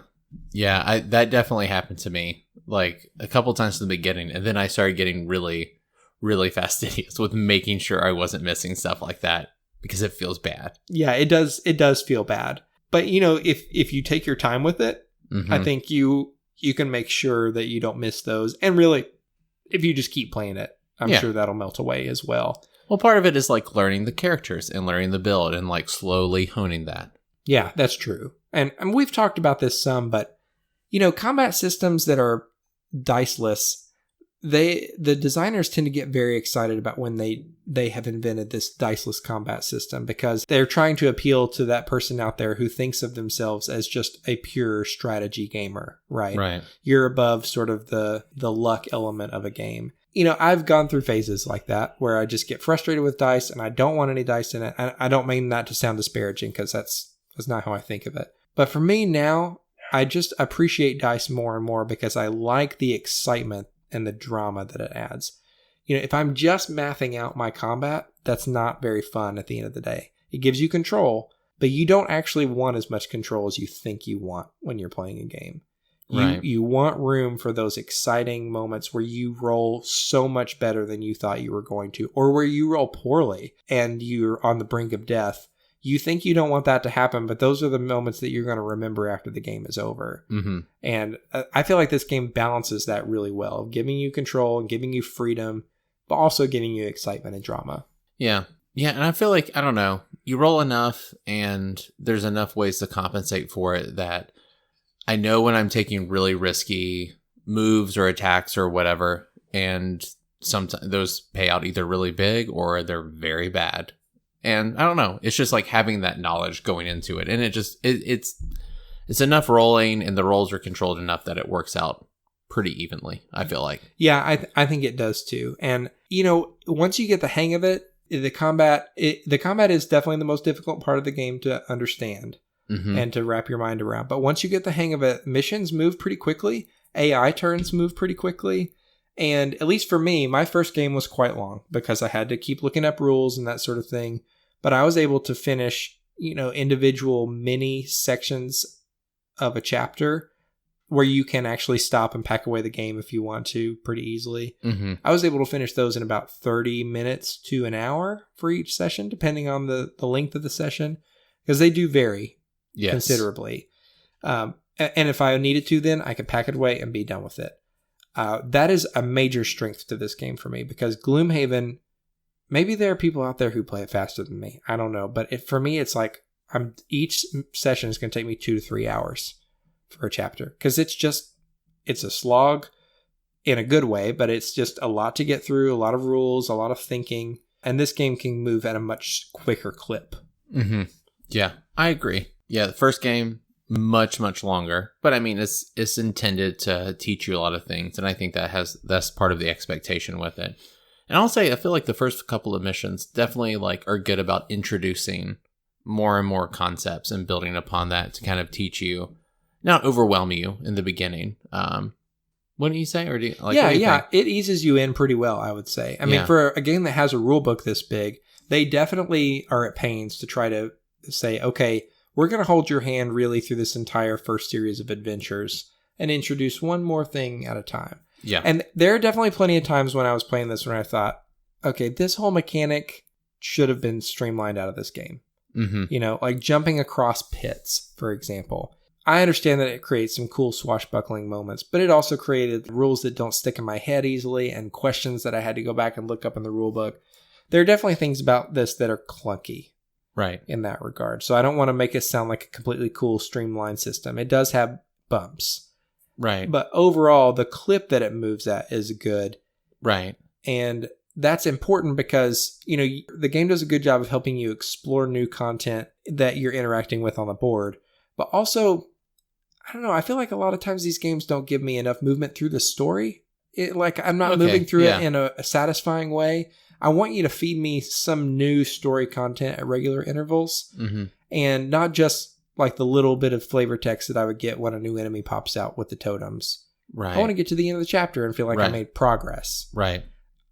Yeah. That definitely happened to me like a couple times in the beginning. And then I started getting really, really fastidious with making sure I wasn't missing stuff like that because it feels bad. Yeah, it does feel bad. But, if you take your time with it, I think you can make sure that you don't miss those. And really, if you just keep playing it, I'm sure that'll melt away as well. Well, part of it is like learning the characters and learning the build and like slowly honing that. Yeah, that's true. And we've talked about this some, but, combat systems that are diceless, the designers tend to get very excited about when they have invented this diceless combat system because they're trying to appeal to that person out there who thinks of themselves as just a pure strategy gamer, right? Right. You're above sort of the luck element of a game. I've gone through phases like that where I just get frustrated with dice and I don't want any dice in it. I don't mean that to sound disparaging because that's not how I think of it. But for me now, I just appreciate dice more and more because I like the excitement and the drama that it adds. If I'm just mathing out my combat, that's not very fun at the end of the day. It gives you control, but you don't actually want as much control as you think you want when you're playing a game. You want room for those exciting moments where you roll so much better than you thought you were going to, or where you roll poorly and you're on the brink of death. You think you don't want that to happen, but those are the moments that you're going to remember after the game is over. Mm-hmm. And I feel like this game balances that really well, giving you control and giving you freedom, but also giving you excitement and drama. Yeah. Yeah, and I feel like, I don't know, you roll enough and there's enough ways to compensate for it that I know when I'm taking really risky moves or attacks or whatever, and sometimes those pay out either really big or they're very bad. And I don't know, it's just like having that knowledge going into it. And it's enough rolling and the rolls are controlled enough that it works out pretty evenly, I feel like. Yeah, I think it does too. And, once you get the hang of it, the combat is definitely the most difficult part of the game to understand and to wrap your mind around. But once you get the hang of it, missions move pretty quickly. AI turns move pretty quickly. And at least for me, my first game was quite long because I had to keep looking up rules and that sort of thing. But I was able to finish, individual mini sections of a chapter where you can actually stop and pack away the game if you want to pretty easily. Mm-hmm. I was able to finish those in about 30 minutes to an hour for each session, depending on the length of the session, because they do vary considerably. And if I needed to, then I could pack it away and be done with it. That is a major strength to this game for me because Gloomhaven, maybe there are people out there who play it faster than me. I don't know. But for me, it's like each session is going to take me 2 to 3 hours for a chapter because it's a slog in a good way, but it's just a lot to get through, a lot of rules, a lot of thinking. And this game can move at a much quicker clip. Mm-hmm. Yeah, I agree. Yeah, the first game, much longer, but I mean it's intended to teach you a lot of things, and I think that's part of the expectation with it. And I'll say I feel like the first couple of missions definitely like are good about introducing more and more concepts and building upon that to kind of teach you, not overwhelm you in the beginning. Wouldn't you say? Or do you like? Yeah, it eases you in pretty well, I would say. I mean, for a game that has a rule book this big, they definitely are at pains to try to say, okay, we're going to hold your hand really through this entire first series of adventures and introduce one more thing at a time. Yeah. And there are definitely plenty of times when I was playing this when I thought, okay, this whole mechanic should have been streamlined out of this game. Mm-hmm. Like jumping across pits, for example. I understand that it creates some cool swashbuckling moments, but it also created rules that don't stick in my head easily and questions that I had to go back and look up in the rule book. There are definitely things about this that are clunky. Right. In that regard. So I don't want to make it sound like a completely cool streamlined system. It does have bumps. Right. But overall, the clip that it moves at is good. Right. And that's important because, the game does a good job of helping you explore new content that you're interacting with on the board. But also, I don't know, I feel like a lot of times these games don't give me enough movement through the story. I'm not moving through it in a satisfying way. I want you to feed me some new story content at regular intervals and not just like the little bit of flavor text that I would get when a new enemy pops out with the totems. Right. I want to get to the end of the chapter and feel like I made progress. Right.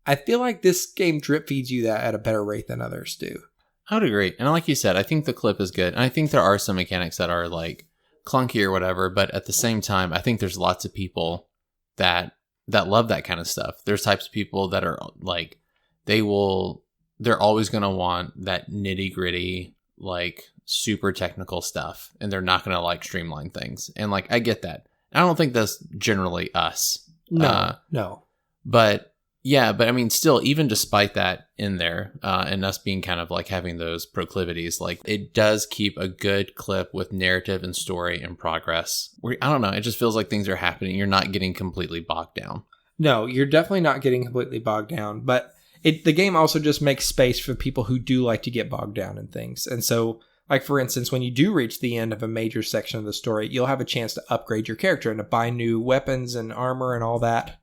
I feel like this game drip feeds you that at a better rate than others do. I would agree. And like you said, I think the clip is good. And I think there are some mechanics that are like clunky or whatever, but at the same time, I think there's lots of people that love that kind of stuff. There's types of people that are like, they're always going to want that nitty gritty, like super technical stuff. And they're not going to like streamline things. And like, I get that. I don't think that's generally us. No. But yeah, but I mean, still, even despite that in there, and us being kind of like having those proclivities, like it does keep a good clip with narrative and story and progress. I don't know. It just feels like things are happening. You're not getting completely bogged down. No, you're definitely not getting completely bogged down, but the game also just makes space for people who do like to get bogged down in things. And so, like, for instance, when you do reach the end of a major section of the story, you'll have a chance to upgrade your character and to buy new weapons and armor and all that.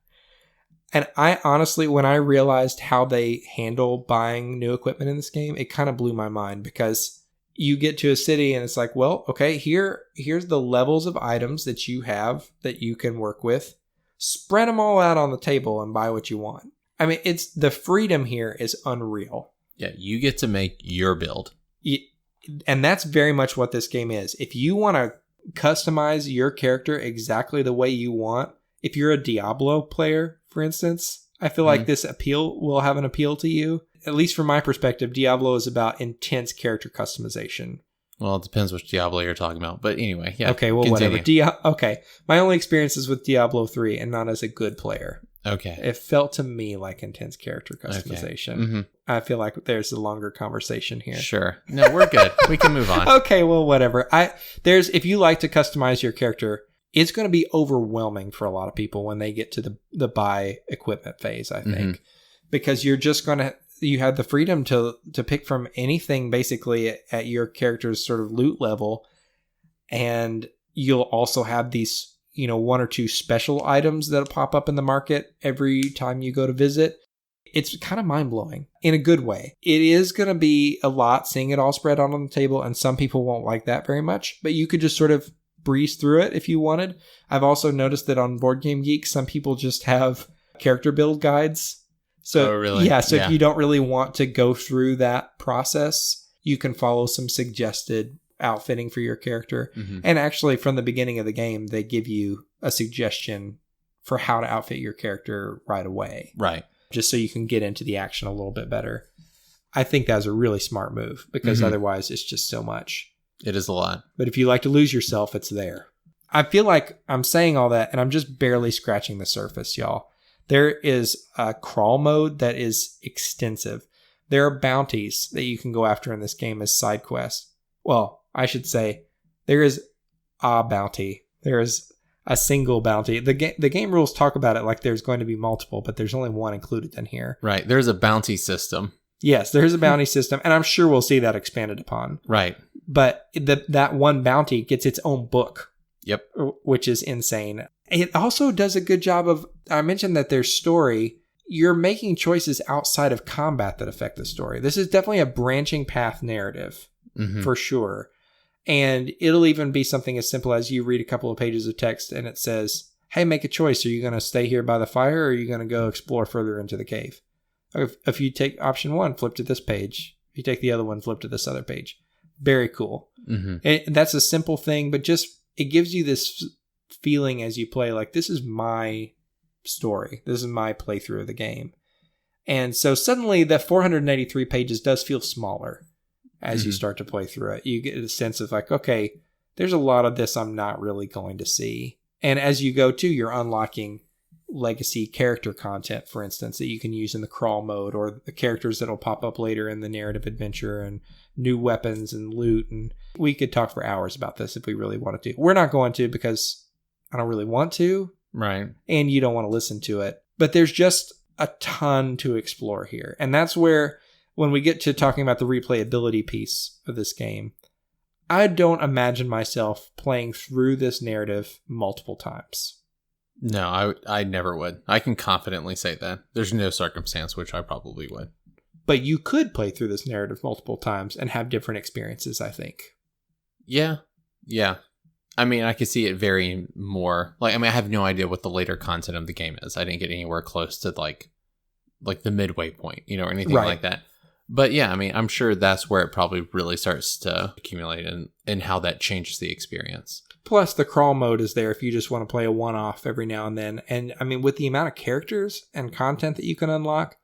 And I honestly, when I realized how they handle buying new equipment in this game, it kind of blew my mind because you get to a city and it's like, well, okay, here's the levels of items that you have that you can work with. Spread them all out on the table and buy what you want. I mean, the freedom here is unreal. Yeah, you get to make your build. And that's very much what this game is. If you want to customize your character exactly the way you want, if you're a Diablo player, for instance, I feel like this will have an appeal to you. At least from my perspective, Diablo is about intense character customization. Well, it depends which Diablo you're talking about. But anyway, yeah. Okay, well, continue. whatever. Okay, my only experience is with Diablo 3 and not as a good player. Okay. It felt to me like intense character customization. Okay. Mm-hmm. I feel like there's a longer conversation here. Sure. No, we're good. We can move on. Okay, well, whatever. If you like to customize your character, it's going to be overwhelming for a lot of people when they get to the buy equipment phase, I think. Because you're just going to... You have the freedom to pick from anything basically at your character's sort of loot level. And you'll also have these, one or two special items that'll pop up in the market every time you go to visit. It's kind of mind-blowing in a good way. It is going to be a lot seeing it all spread out on the table, and some people won't like that very much, but you could just sort of breeze through it if you wanted. I've also noticed that on Board Game Geek, some people just have character build guides. So, really? Yeah, so if you don't really want to go through that process, you can follow some suggested outfitting for your character. And actually, from the beginning of the game, they give you a suggestion for how to outfit your character right away. Right. Just so you can get into the action a little bit better. I think that's a really smart move because otherwise it's just so much. It is a lot. But if you like to lose yourself, it's there. I feel like I'm saying all that and I'm just barely scratching the surface, y'all. There is a crawl mode that is extensive. There are bounties that you can go after in this game as side quests. Well, I should say there is a bounty. There is a single bounty. The game rules talk about it like there's going to be multiple, but there's only one included in here. Right. There's a bounty system. Yes, there's a bounty system, and I'm sure we'll see that expanded upon. Right. But that one bounty gets its own book. Yep. Which is insane. It also does a good job of, I mentioned that there's story. You're making choices outside of combat that affect the story. This is definitely a branching path narrative, for sure. And it'll even be something as simple as you read a couple of pages of text and it says, hey, make a choice. Are you going to stay here by the fire or are you going to go explore further into the cave? If you take option one, flip to this page. If you take the other one, flip to this other page. Very cool. And that's a simple thing, but just it gives you this feeling as you play like this is my story. This is my playthrough of the game. And so suddenly the 483 pages does feel smaller as you start to play through it. You get a sense of like, okay, there's a lot of this I'm not really going to see. And as you go too, you're unlocking legacy character content, for instance, that you can use in the crawl mode, or the characters that'll pop up later in the narrative adventure, and new weapons and loot. And we could talk for hours about this if we really wanted to. We're not going to, because I don't really want to. Right. And you don't want to listen to it. But there's just a ton to explore here. And that's where, when we get to talking about the replayability piece of this game, I don't imagine myself playing through this narrative multiple times. No, I never would. I can confidently say that. There's no circumstance which I probably would. But you could play through this narrative multiple times and have different experiences, I think. Yeah. I mean, I could see it varying more. Like, I mean, I have no idea what the later content of the game is. I didn't get anywhere close to like the midway point, or anything like that. But yeah, I mean, I'm sure that's where it probably really starts to accumulate, and how that changes the experience. Plus, the crawl mode is there if you just want to play a one-off every now and then. And I mean, with the amount of characters and content that you can unlock,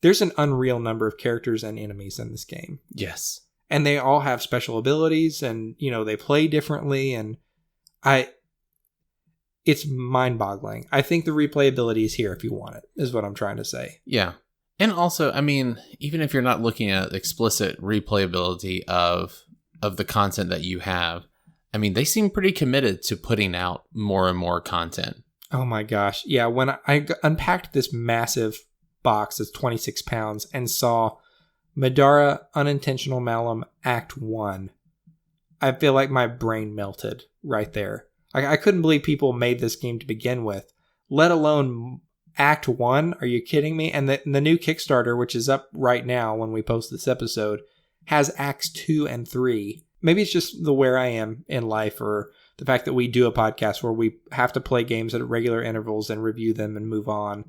there's an unreal number of characters and enemies in this game. Yes. And they all have special abilities, and, they play differently. And it's mind-boggling. I think the replayability is here if you want it, is what I'm trying to say. Yeah. And also, I mean, even if you're not looking at explicit replayability of the content that you have, I mean, they seem pretty committed to putting out more and more content. Oh my gosh. Yeah, when I unpacked this massive box that's 26 pounds and saw Middara Unintentional Malum Act 1, I feel like my brain melted right there. I couldn't believe people made this game to begin with, let alone Act 1. Are you kidding me? And the new Kickstarter, which is up right now when we post this episode, has Acts 2 and 3. Maybe it's just the where I am in life, or the fact that we do a podcast where we have to play games at regular intervals and review them and move on.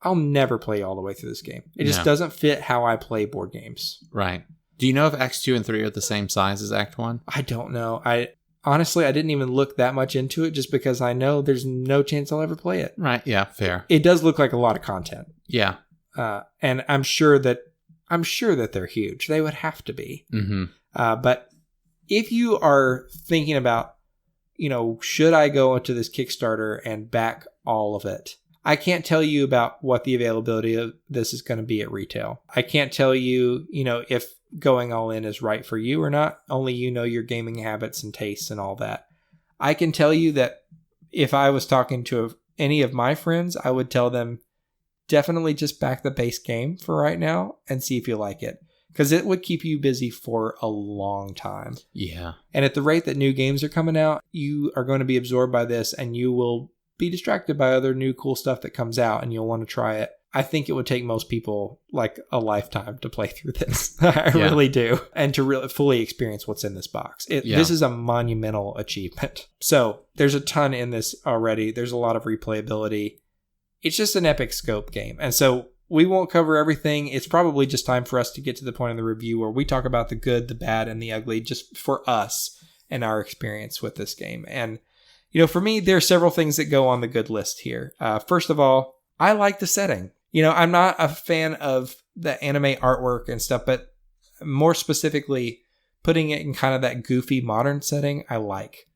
I'll never play all the way through this game. It just doesn't fit how I play board games. Right. Do you know if Acts 2 and 3 are the same size as Act 1? I don't know. Honestly, I didn't even look that much into it, just because I know there's no chance I'll ever play it. Right. Yeah. Fair. It does look like a lot of content. Yeah. And I'm sure that they're huge. They would have to be. Mm-hmm. But if you are thinking about, should I go into this Kickstarter and back all of it? I can't tell you about what the availability of this is going to be at retail. I can't tell you, if going all in is right for you or not. Only your gaming habits and tastes and all that. I can tell you that if I was talking to any of my friends, I would tell them, definitely just back the base game for right now and see if you like it. Because it would keep you busy for a long time. Yeah. And at the rate that new games are coming out, you are going to be absorbed by this, and you will be distracted by other new cool stuff that comes out, and you'll want to try it. I think it would take most people like a lifetime to play through this. I really do. And to really fully experience what's in this box. This is a monumental achievement. So there's a ton in this already. There's a lot of replayability. It's just an epic scope game. And so we won't cover everything. It's probably just time for us to get to the point in the review where we talk about the good, the bad, and the ugly, just for us and our experience with this game. And, for me, there are several things that go on the good list here. First of all, I like the setting. I'm not a fan of the anime artwork and stuff, but more specifically, putting it in kind of that goofy modern setting, I like.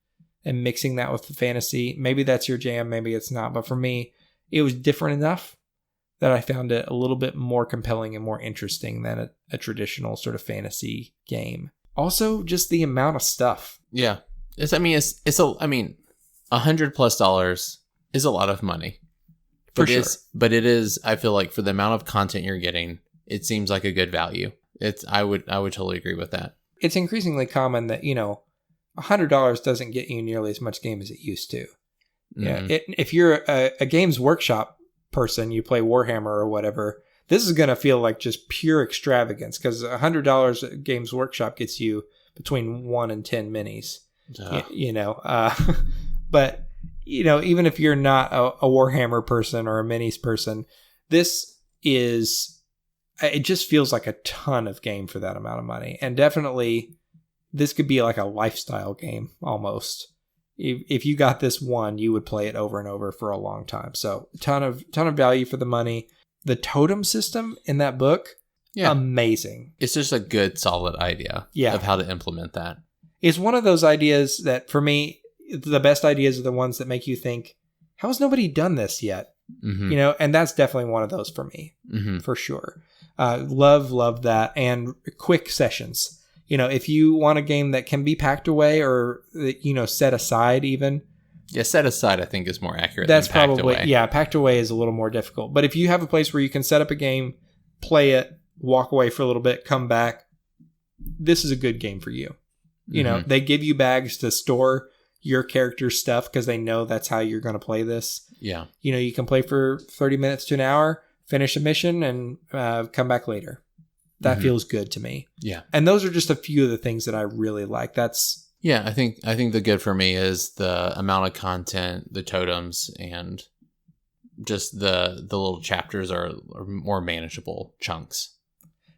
And mixing that with the fantasy. Maybe that's your jam, maybe it's not. But for me, it was different enough that I found it a little bit more compelling and more interesting than a traditional sort of fantasy game. Also, just the amount of stuff. Yeah. $100+ is a lot of money. For sure. But it is, I feel like, for the amount of content you're getting, it seems like a good value. I would totally agree with that. It's increasingly common that, $100 doesn't get you nearly as much game as it used to. Mm-hmm. Yeah. If you're a Games Workshop person, you play Warhammer or whatever, this is going to feel like just pure extravagance, because $100 at Games Workshop gets you between 1 and 10 minis. But even if you're not a Warhammer person or a minis person, it just feels like a ton of game for that amount of money. And definitely this could be like a lifestyle game almost. If you got this one, you would play it over and over for a long time. So ton of value for the money. The totem system in that book, amazing. It's just a good, solid idea of how to implement that. It's one of those ideas that, for me, the best ideas are the ones that make you think, how has nobody done this yet? Mm-hmm. You know, and that's definitely one of those for me, for sure. Love that. And quick sessions. You know, if you want a game that can be packed away or, you know, set aside even. Yeah, set aside I think is more accurate That's than packed probably, away. yeah, packed away is a little more difficult. But if you have a place where you can set up a game, play it, walk away for a little bit, come back, this is a good game for you. You know, they give you bags to store your character's stuff because they know that's how you're going to play this. Yeah. You know, you can play for 30 minutes to an hour, finish a mission, and come back later. That feels good to me. Yeah. And those are just a few of the things that I really like. Yeah, I think the good for me is the amount of content, the totems, and just the little chapters are more manageable chunks.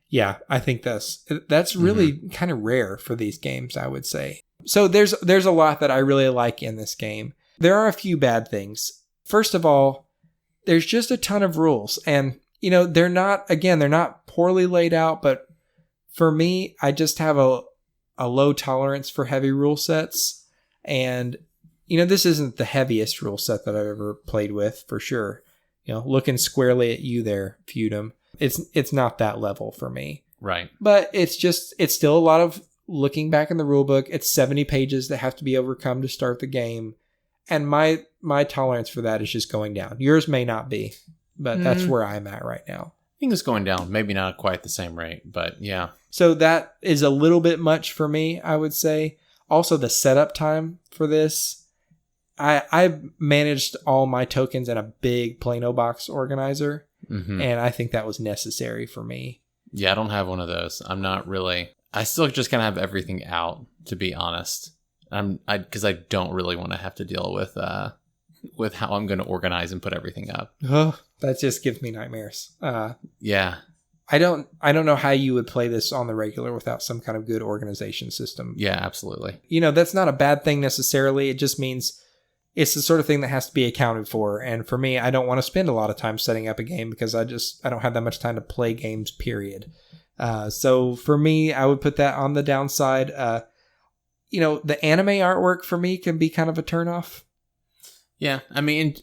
Yeah, I think that's really kind of rare for these games, I would say. So there's a lot that I really like in this game. There are a few bad things. First of all, there's just a ton of rules. And, you know, they're not poorly laid out, but for me, I just have a low tolerance for heavy rule sets. And, you know, this isn't the heaviest rule set that I've ever played with, for sure. You know, looking squarely at you there, Feudum. It's not that level for me. Right. But it's still a lot of looking back in the rule book. It's 70 pages that have to be overcome to start the game. And my tolerance for that is just going down. Yours may not be, but that's where I'm at right now. I think it's going down. Maybe not quite the same rate, but yeah. So that is a little bit much for me, I would say. Also, the setup time for this. I managed all my tokens in a big Plano box organizer. And I think that was necessary for me. Yeah, I don't have one of those. I'm not really. I still just kind of have everything out, to be honest. Because I don't really want to have to deal with how I'm going to organize and put everything up. Oh, that just gives me nightmares. Yeah. I don't know how you would play this on the regular without some kind of good organization system. Yeah, absolutely. You know, that's not a bad thing necessarily. It just means it's the sort of thing that has to be accounted for. And for me, I don't want to spend a lot of time setting up a game because I don't have that much time to play games, period. So for me, I would put that on the downside. You know, the anime artwork for me can be kind of a turnoff. Yeah, I mean,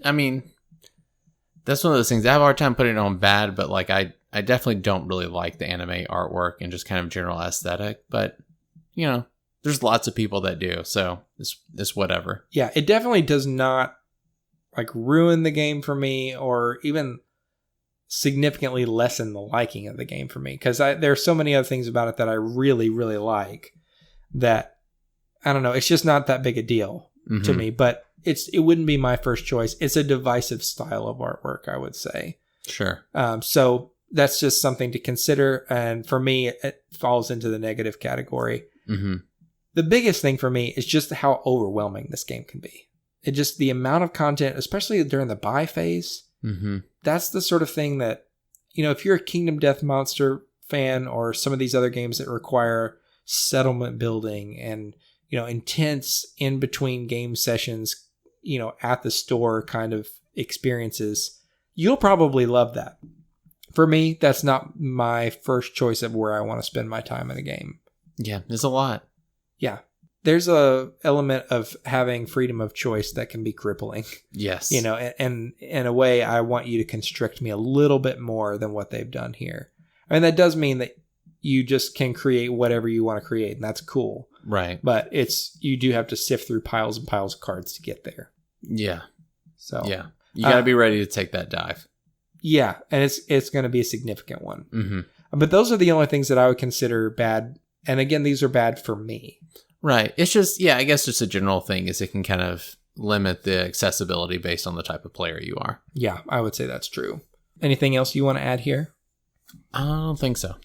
that's one of those things. I have a hard time putting it on bad, but like I definitely don't really like the anime artwork and just kind of general aesthetic. But, you know, there's lots of people that do, so it's whatever. Yeah, it definitely does not like ruin the game for me or even significantly lessen the liking of the game for me because there are so many other things about it that I really, really like that, I don't know, it's just not that big a deal to me, but it wouldn't be my first choice. It's a divisive style of artwork, I would say. Sure. So that's just something to consider, and for me, it falls into the negative category. The biggest thing for me is just how overwhelming this game can be. It just, the amount of content, especially during the buy phase, that's the sort of thing that, you know, if you're a Kingdom Death Monster fan or some of these other games that require settlement building and, you know, intense in between game sessions, you know, at the store kind of experiences, you'll probably love that. For me, that's not my first choice of where I want to spend my time in a game. Yeah, there's a lot. Yeah. There's a element of having freedom of choice that can be crippling. Yes. You know, and in a way, I want you to constrict me a little bit more than what they've done here. I mean, that does mean that you just can create whatever you want to create, and that's cool. Right. But you do have to sift through piles and piles of cards to get there. Yeah. So yeah, you got to be ready to take that dive. Yeah, and it's going to be a significant one. But those are the only things that I would consider bad. And again, these are bad for me. Right. It's just, yeah, I guess just a general thing is it can kind of limit the accessibility based on the type of player you are. Yeah, I would say that's true. Anything else you want to add here? I don't think so.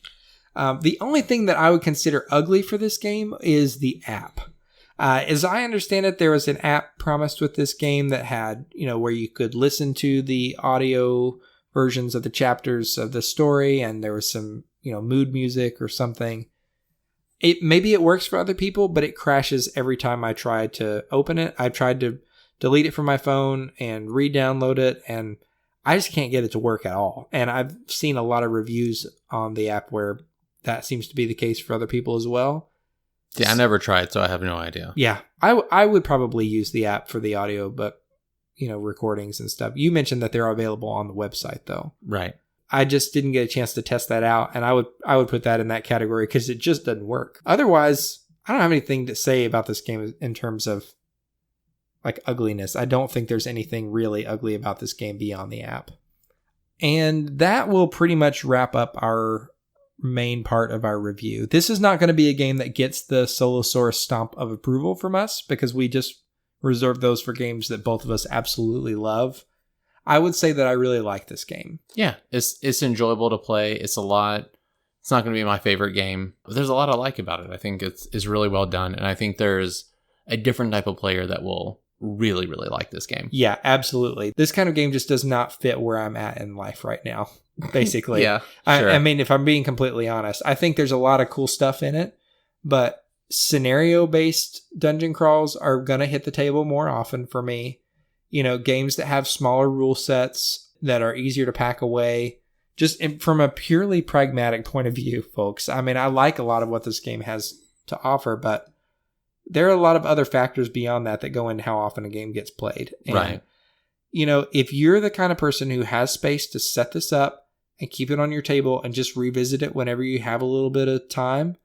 The only thing that I would consider ugly for this game is the app. As I understand it, there was an app promised with this game that had, you know, where you could listen to the audio versions of the chapters of the story, and there was some, you know, mood music or something. Maybe it works for other people, but it crashes every time I try to open it. I tried to delete it from my phone and re-download it, and I just can't get it to work at all. And I've seen a lot of reviews on the app where that seems to be the case for other people as well. Yeah, I never tried, so I have no idea. Yeah, I would probably use the app for the audiobook, recordings and stuff. You mentioned that they're available on the website, though. Right. I just didn't get a chance to test that out, and I would put that in that category because it just doesn't work. Otherwise, I don't have anything to say about this game in terms of like ugliness. I don't think there's anything really ugly about this game beyond the app. And that will pretty much wrap up our main part of our review. This is not going to be a game that gets the Solosaurus stamp of approval from us because we just reserve those for games that both of us absolutely love. I would say that I really like this game. Yeah, it's enjoyable to play. It's not going to be my favorite game, but there's a lot I like about it. I think it's really well done, and I think there's a different type of player that will really, really like this game. Yeah, absolutely. This kind of game just does not fit where I'm at in life right now, basically. Yeah, sure. I mean, if I'm being completely honest, I think there's a lot of cool stuff in it, but scenario-based dungeon crawls are going to hit the table more often for me. Games that have smaller rule sets that are easier to pack away. Just from a purely pragmatic point of view, folks. I mean, I like a lot of what this game has to offer, but there are a lot of other factors beyond that go into how often a game gets played. And, right. If you're the kind of person who has space to set this up and keep it on your table and just revisit it whenever you have a little bit of time,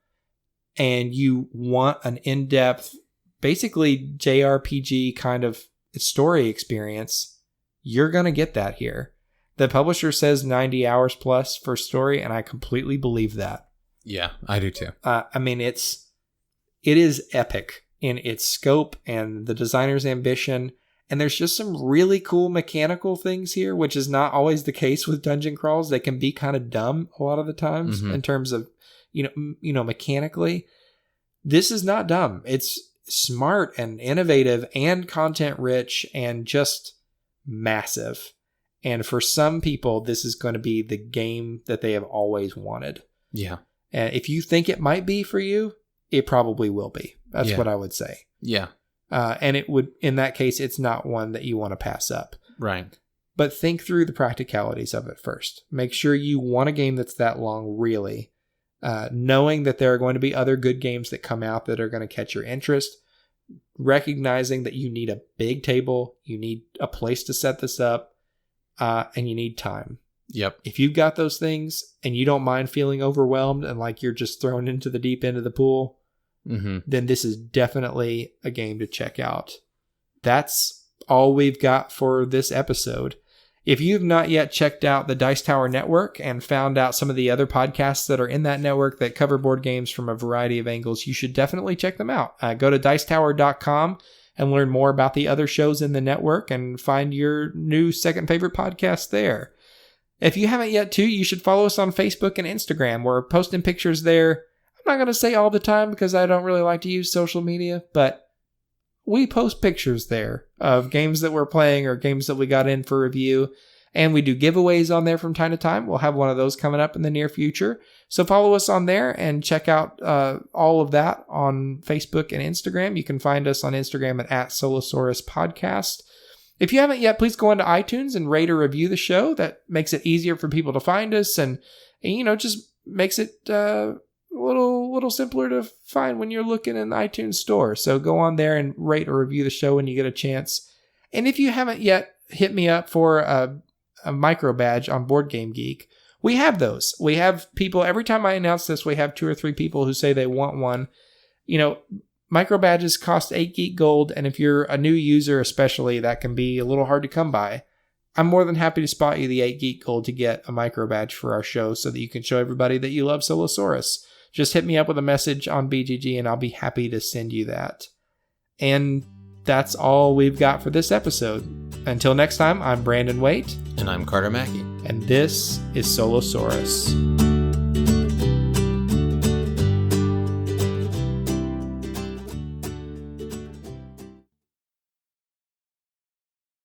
and you want an in-depth, basically JRPG kind of story experience, you're going to get that here. The publisher says 90 hours plus for story, and I completely believe that. Yeah, I do too. I mean, it is epic in its scope and the designer's ambition, and there's just some really cool mechanical things here, which is not always the case with dungeon crawls. They can be kind of dumb a lot of the times in terms of, mechanically. This is not dumb. It's smart and innovative and content rich and just massive. And for some people, this is going to be the game that they have always wanted. Yeah. And if you think it might be for you, it probably will be. That's what I would say. Yeah. And it would, in that case, it's not one that you want to pass up. Right. But think through the practicalities of it first. Make sure you want a game that's that long, really. Knowing that there are going to be other good games that come out that are going to catch your interest. Recognizing that you need a big table, you need a place to set this up, and you need time. Yep. If you've got those things and you don't mind feeling overwhelmed and like you're just thrown into the deep end of the pool, then this is definitely a game to check out. That's all we've got for this episode. If you've not yet checked out the Dice Tower Network and found out some of the other podcasts that are in that network that cover board games from a variety of angles, you should definitely check them out. Go to dicetower.com and learn more about the other shows in the network and find your new second favorite podcast there. If you haven't yet too, you should follow us on Facebook and Instagram. We're posting pictures there. I'm not going to say all the time because I don't really like to use social media, but we post pictures there of games that we're playing or games that we got in for review. And we do giveaways on there from time to time. We'll have one of those coming up in the near future. So follow us on there and check out all of that on Facebook and Instagram. You can find us on Instagram at Solosaurus Podcast. If you haven't yet, please go onto iTunes and rate or review the show. That makes it easier for people to find us and just makes it a little simpler to find when you're looking in the iTunes store. So go on there and rate or review the show when you get a chance. And if you haven't yet, hit me up for a micro badge on Board Game Geek. We have those. We have people, every time I announce this, we have 2 or 3 people who say they want one. Micro badges cost 8 geek gold, and if you're a new user especially, that can be a little hard to come by. I'm more than happy to spot you the 8 geek gold to get a micro badge for our show so that you can show everybody that you love Solosaurus. Just hit me up with a message on BGG and I'll be happy to send you that. And that's all we've got for this episode. Until next time, I'm Brandon Waite. And I'm Carter Mackey. And this is Solosaurus.